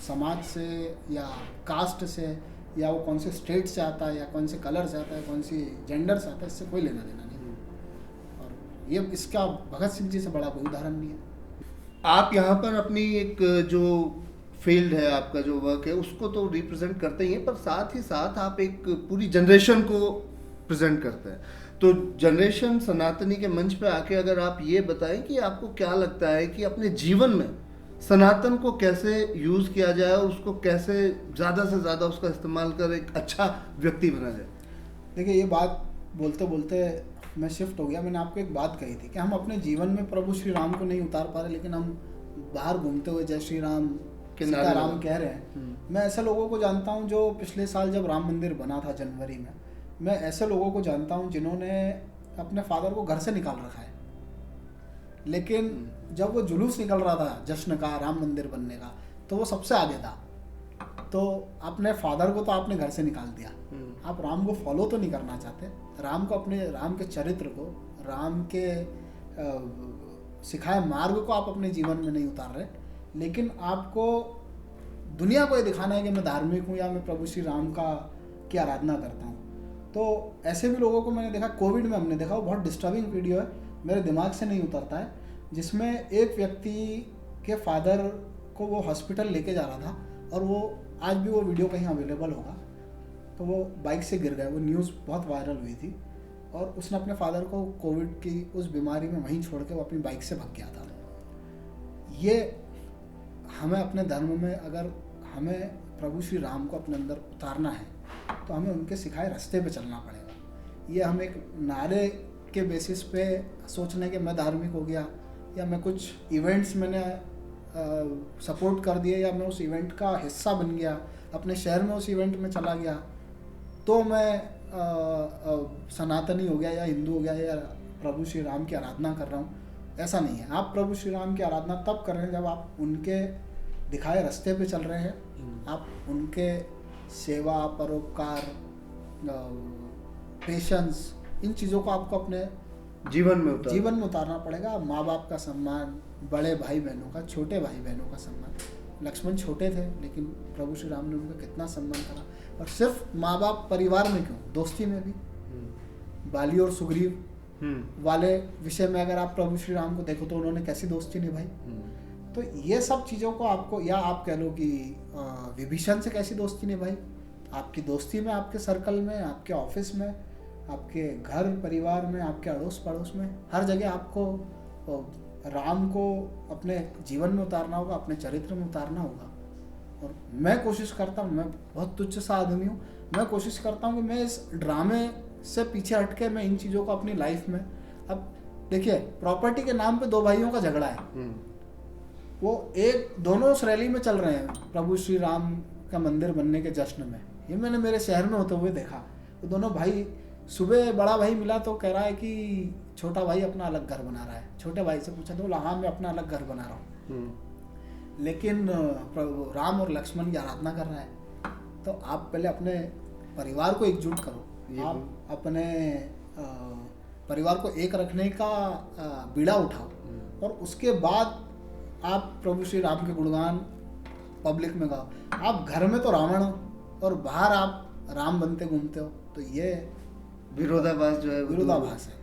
समाज से या कास्ट से या वो कौन से स्टेट से आता है या कौन से कलर से आता है, कौन सी जेंडर से आता है, इससे कोई लेना देना नहीं है। और ये इसका भगत सिंह जी से बड़ा कोई उदाहरण नहीं है। आप यहाँ पर अपनी एक जो फील्ड है, आपका जो वर्क है, उसको तो रिप्रेजेंट करते ही हैं, पर साथ ही साथ आप एक पूरी जनरेशन को प्रेजेंट करते हैं। तो जनरेशन सनातनी के मंच पे आके अगर आप ये बताएं कि आपको क्या लगता है कि अपने जीवन में सनातन को कैसे यूज़ किया जाए, उसको कैसे ज़्यादा से ज़्यादा उसका इस्तेमाल कर एक अच्छा व्यक्ति बना जाए? देखिए, ये बात बोलते बोलते मैं शिफ्ट हो गया। मैंने आपको एक बात कही थी कि हम अपने जीवन में प्रभु श्री राम को नहीं उतार पा रहे, लेकिन हम बाहर घूमते हुए जय श्री राम सीताराम कह रहे हैं। मैं ऐसे लोगों को जानता हूं जो पिछले साल जब राम मंदिर बना था जनवरी में, मैं ऐसे लोगों को जानता हूं जिन्होंने अपने फादर को घर से निकाल रखा है, लेकिन जब वो जुलूस निकल रहा था जश्न का, राम मंदिर बनने का, तो वो सबसे आगे था। तो अपने फादर को तो आपने घर से निकाल दिया, आप राम को फॉलो तो नहीं करना चाहते, राम को अपने, राम के चरित्र को, राम के सिखाए मार्ग को आप अपने जीवन में नहीं उतार रहे, लेकिन आपको दुनिया को ये दिखाना है कि मैं धार्मिक हूँ या मैं प्रभु श्री राम की आराधना करता हूँ। तो ऐसे भी लोगों को मैंने देखा, कोविड में हमने देखा, वो बहुत डिस्टर्बिंग वीडियो है, मेरे दिमाग से नहीं उतरता है, जिसमें एक व्यक्ति के फादर को वो हॉस्पिटल लेके जा रहा था, और वो आज भी वो वीडियो कहीं अवेलेबल होगा, तो वो बाइक से गिर गए, वो न्यूज़ बहुत वायरल हुई थी, और उसने अपने फादर को कोविड की उस बीमारी में वहीं छोड़ के वो अपनी बाइक से भाग गया था। ये हमें अपने धर्म में, अगर हमें प्रभु श्री राम को अपने अंदर उतारना है, तो हमें उनके सिखाए रास्ते पे चलना पड़ेगा। ये हम एक नारे के बेसिस पे सोचने कि मैं धार्मिक हो गया, या मैं कुछ इवेंट्स मैंने सपोर्ट कर दिए, या मैं उस इवेंट का हिस्सा बन गया, अपने शहर में उस इवेंट में चला गया, तो मैं सनातनी हो गया या हिंदू हो गया या प्रभु श्री राम की आराधना कर रहा हूँ। ऐसा नहीं है। आप प्रभु श्री राम की आराधना तब कर रहे हैं जब आप उनके दिखाए रास्ते पे चल रहे हैं, आप उनके सेवा, परोपकार, पेशेंस, इन चीज़ों को आपको अपने जीवन में उतारना पड़ेगा। माँ बाप का सम्मान, बड़े भाई बहनों का, छोटे भाई बहनों का सम्मान। लक्ष्मण छोटे थे, लेकिन प्रभु श्री राम ने उनका कितना सम्मान करा। और सिर्फ माँ बाप परिवार में क्यों, दोस्ती में भी, बाली और सुग्रीव वाले विषय में अगर आप प्रभु श्री राम को देखो तो उन्होंने कैसी दोस्ती निभाई। तो ये सब चीज़ों को आपको, या आप कह लो कि विभीषण से कैसी दोस्ती निभाई, आपकी दोस्ती में, आपके सर्कल में, आपके ऑफिस में, आपके घर परिवार में, आपके अड़ोस पड़ोस में, हर जगह आपको राम को अपने जीवन में उतारना होगा, अपने चरित्र में उतारना होगा। और मैं कोशिश करता हूँ, मैं बहुत तुच्छ सा आदमी हूँ, मैं कोशिश करता हूँ कि मैं इस ड्रामे से पीछे हट के मैं इन चीज़ों को अपनी लाइफ में, अब देखिए प्रॉपर्टी के नाम पे दो भाइयों का झगड़ा है, वो दोनों उस रैली में चल रहे हैं प्रभु श्री राम का मंदिर बनने के जश्न में। ये मैंने मेरे शहर में होते हुए देखा। वो दोनों भाई, सुबह बड़ा भाई मिला तो कह रहा है कि छोटा भाई अपना अलग घर बना रहा है। छोटे भाई से पूछा तो बोला हाँ मैं अपना अलग घर बना रहा हूँ, लेकिन प्रभु राम और लक्ष्मण की आराधना कर रहा है। तो आप पहले अपने परिवार को एकजुट करो, आप अपने परिवार को एक रखने का बीड़ा उठाओ, और उसके बाद आप प्रभु श्री राम के गुणगान पब्लिक में गाओ। आप घर में तो रावण हो और बाहर आप राम बनते घूमते हो, तो ये विरोधाभास जो है, विरोधाभास है।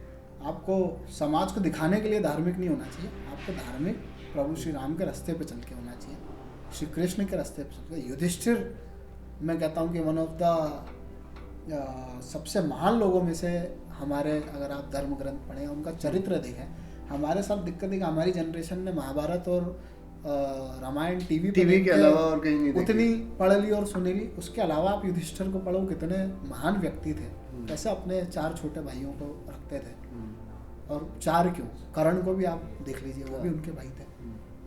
आपको समाज को दिखाने के लिए धार्मिक नहीं होना चाहिए, आपको धार्मिक प्रभु श्री राम के रास्ते पे चल के होना चाहिए, श्री कृष्ण के रास्ते पे चल के। युधिष्ठिर मैं कहता हूँ कि वन ऑफ द सबसे महान लोगों में से हमारे, अगर आप धर्म ग्रंथ पढ़ें, उनका चरित्र देखें। हमारे साथ दिक्कत है कि हमारी जनरेशन ने महाभारत और रामायण टीवी के अलावा और कहीं नहीं उतनी पढ़ ली और सुनी ली। उसके अलावा आप युधिष्ठिर को पढ़ो, कितने महान व्यक्ति थे, कैसे अपने 4 छोटे भाइयों को रखते थे। और 4 क्यों, कर्ण को भी आप देख लीजिए, वो भी उनके भाई थे।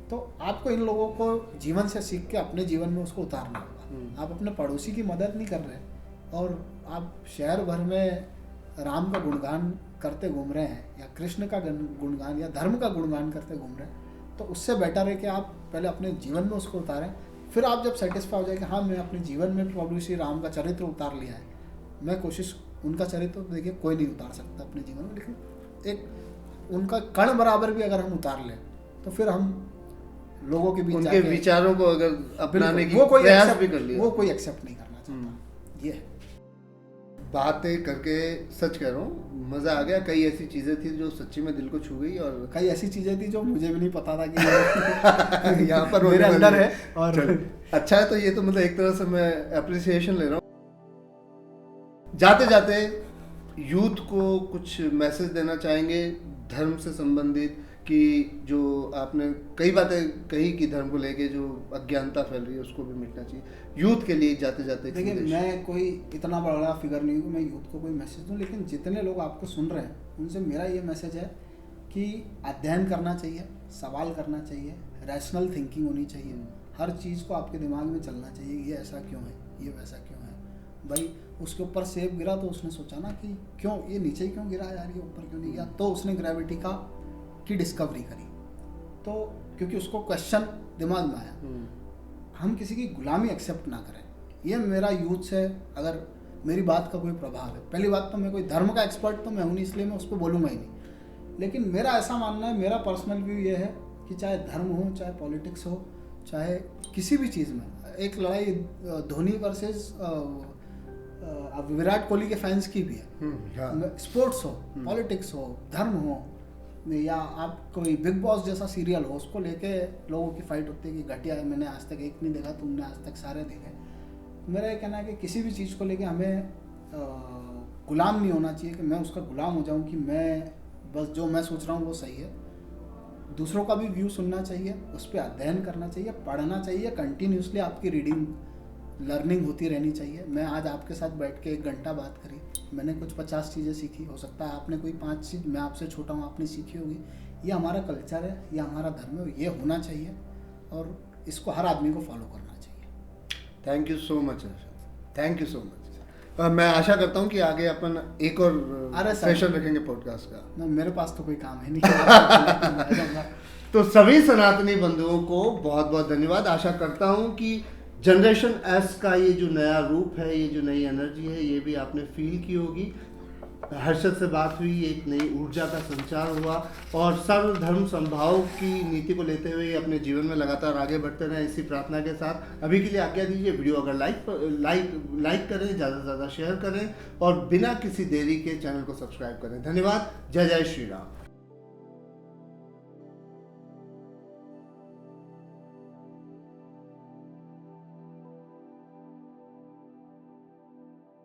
तो आपको इन लोगों को जीवन से सीख के अपने जीवन में उसको उतारना होगा। आप अपने पड़ोसी की मदद नहीं कर रहे और आप शहर भर में राम का गुणगान करते घूम रहे हैं, या कृष्ण का गुणगान या धर्म का गुणगान करते घूम रहे हैं, तो उससे बेटर है कि आप पहले अपने जीवन में उसको उतारें। फिर आप जब सेटिस्फाई हो जाए कि हाँ मैं अपने जीवन में प्रभु श्री राम का चरित्र उतार लिया है, मैं कोशिश, उनका चरित्र तो देखिए कोई नहीं उतार सकता अपने जीवन में, लेकिन एक उनका कण बराबर भी अगर हम उतार लें तो फिर हम लोगों के बीच उनके विचारों को अगर अपनाने की प्रयास भी कर लिया, वो कोई एक्सेप्ट नहीं करना चाहता। ये है। बातें करके सच कह रहा हूँ मज़ा आ गया। कई ऐसी चीज़ें थी जो सच्ची में दिल को छू गई, और कई ऐसी चीज़ें थी जो मुझे भी नहीं पता था कि यहाँ पर मेरे अंदर है। और अच्छा है, तो ये तो मतलब एक तरह से मैं अप्रिसिएशन ले रहा हूँ। जाते जाते यूथ को कुछ मैसेज देना चाहेंगे धर्म से संबंधित, कि जो आपने कई बातें कही कि धर्म को लेके जो अज्ञानता फैल रही है उसको भी मिटना चाहिए, यूथ के लिए जाते जाते। देखिए मैं कोई इतना बड़ा फिगर नहीं हूँ कि मैं यूथ को कोई मैसेज दूँ, लेकिन जितने लोग आपको सुन रहे हैं उनसे मेरा ये मैसेज है कि अध्ययन करना चाहिए, सवाल करना चाहिए, रैशनल थिंकिंग होनी चाहिए, हर चीज़ को आपके दिमाग में चलना चाहिए, ये ऐसा क्यों है, ये वैसा क्यों है, भाई उसके ऊपर सेब गिरा तो उसने सोचा ना कि क्यों ये नीचे क्यों गिरा यार, ये ऊपर क्यों नहीं गया, तो उसने ग्रेविटी की डिस्कवरी करी। तो क्योंकि उसको क्वेश्चन दिमाग में आया, हम किसी की गुलामी एक्सेप्ट ना करें। ये मेरा यूथ से अगर मेरी बात का कोई प्रभाव है, पहली बात तो मैं कोई धर्म का एक्सपर्ट तो मैं हूँ नहीं, इसलिए मैं उस पर बोलूँगा ही नहीं, लेकिन मेरा ऐसा मानना है, मेरा पर्सनल व्यू ये है कि चाहे धर्म हो, चाहे पॉलिटिक्स हो, चाहे किसी भी चीज़ में, एक लड़ाई धोनी वर्सेस विराट कोहली के फैंस की भी है, स्पोर्ट्स हो, पॉलिटिक्स हो, धर्म हो, या आप कोई बिग बॉस जैसा सीरियल हो, उसको लेके लोगों की फाइट होती है कि घटिया है, मैंने आज तक एक नहीं देखा, तुमने आज तक सारे देखे। मेरा ये कहना है कि किसी भी चीज़ को लेके हमें गुलाम नहीं होना चाहिए कि मैं उसका गुलाम हो जाऊं कि मैं बस जो मैं सोच रहा हूँ वो सही है। दूसरों का भी व्यू सुनना चाहिए, उस पर अध्ययन करना चाहिए, पढ़ना चाहिए, कंटिन्यूसली आपकी रीडिंग लर्निंग होती रहनी चाहिए। मैं आज आपके साथ बैठ के 1 घंटा बात करी, मैंने कुछ 50 चीज़ें सीखी, हो सकता है आपने कोई 5 चीज़, मैं आपसे छोटा हूँ, आपने सीखी होगी। ये हमारा कल्चर है, ये हमारा धर्म है, ये होना चाहिए और इसको हर आदमी को फॉलो करना चाहिए। Thank you so much, thank you so much. मैं आशा करता हूँ कि आगे अपन एक और सेशन रखेंगे पॉडकास्ट का। मेरे पास तो कोई काम है नहीं। तो सभी सनातनी बंधुओं को बहुत बहुत धन्यवाद। आशा करता हूँ कि जनरेशन एस का ये जो नया रूप है, ये जो नई एनर्जी है, ये भी आपने फील की होगी। हर्षद से बात हुई, एक नई ऊर्जा का संचार हुआ और सर्व धर्म संभाव की नीति को लेते हुए अपने जीवन में लगातार आगे बढ़ते रहें, इसी प्रार्थना के साथ अभी के लिए आज्ञा दीजिए। वीडियो अगर लाइक करें, ज़्यादा से ज़्यादा शेयर करें और बिना किसी देरी के चैनल को सब्सक्राइब करें। धन्यवाद। जय जय श्री राम।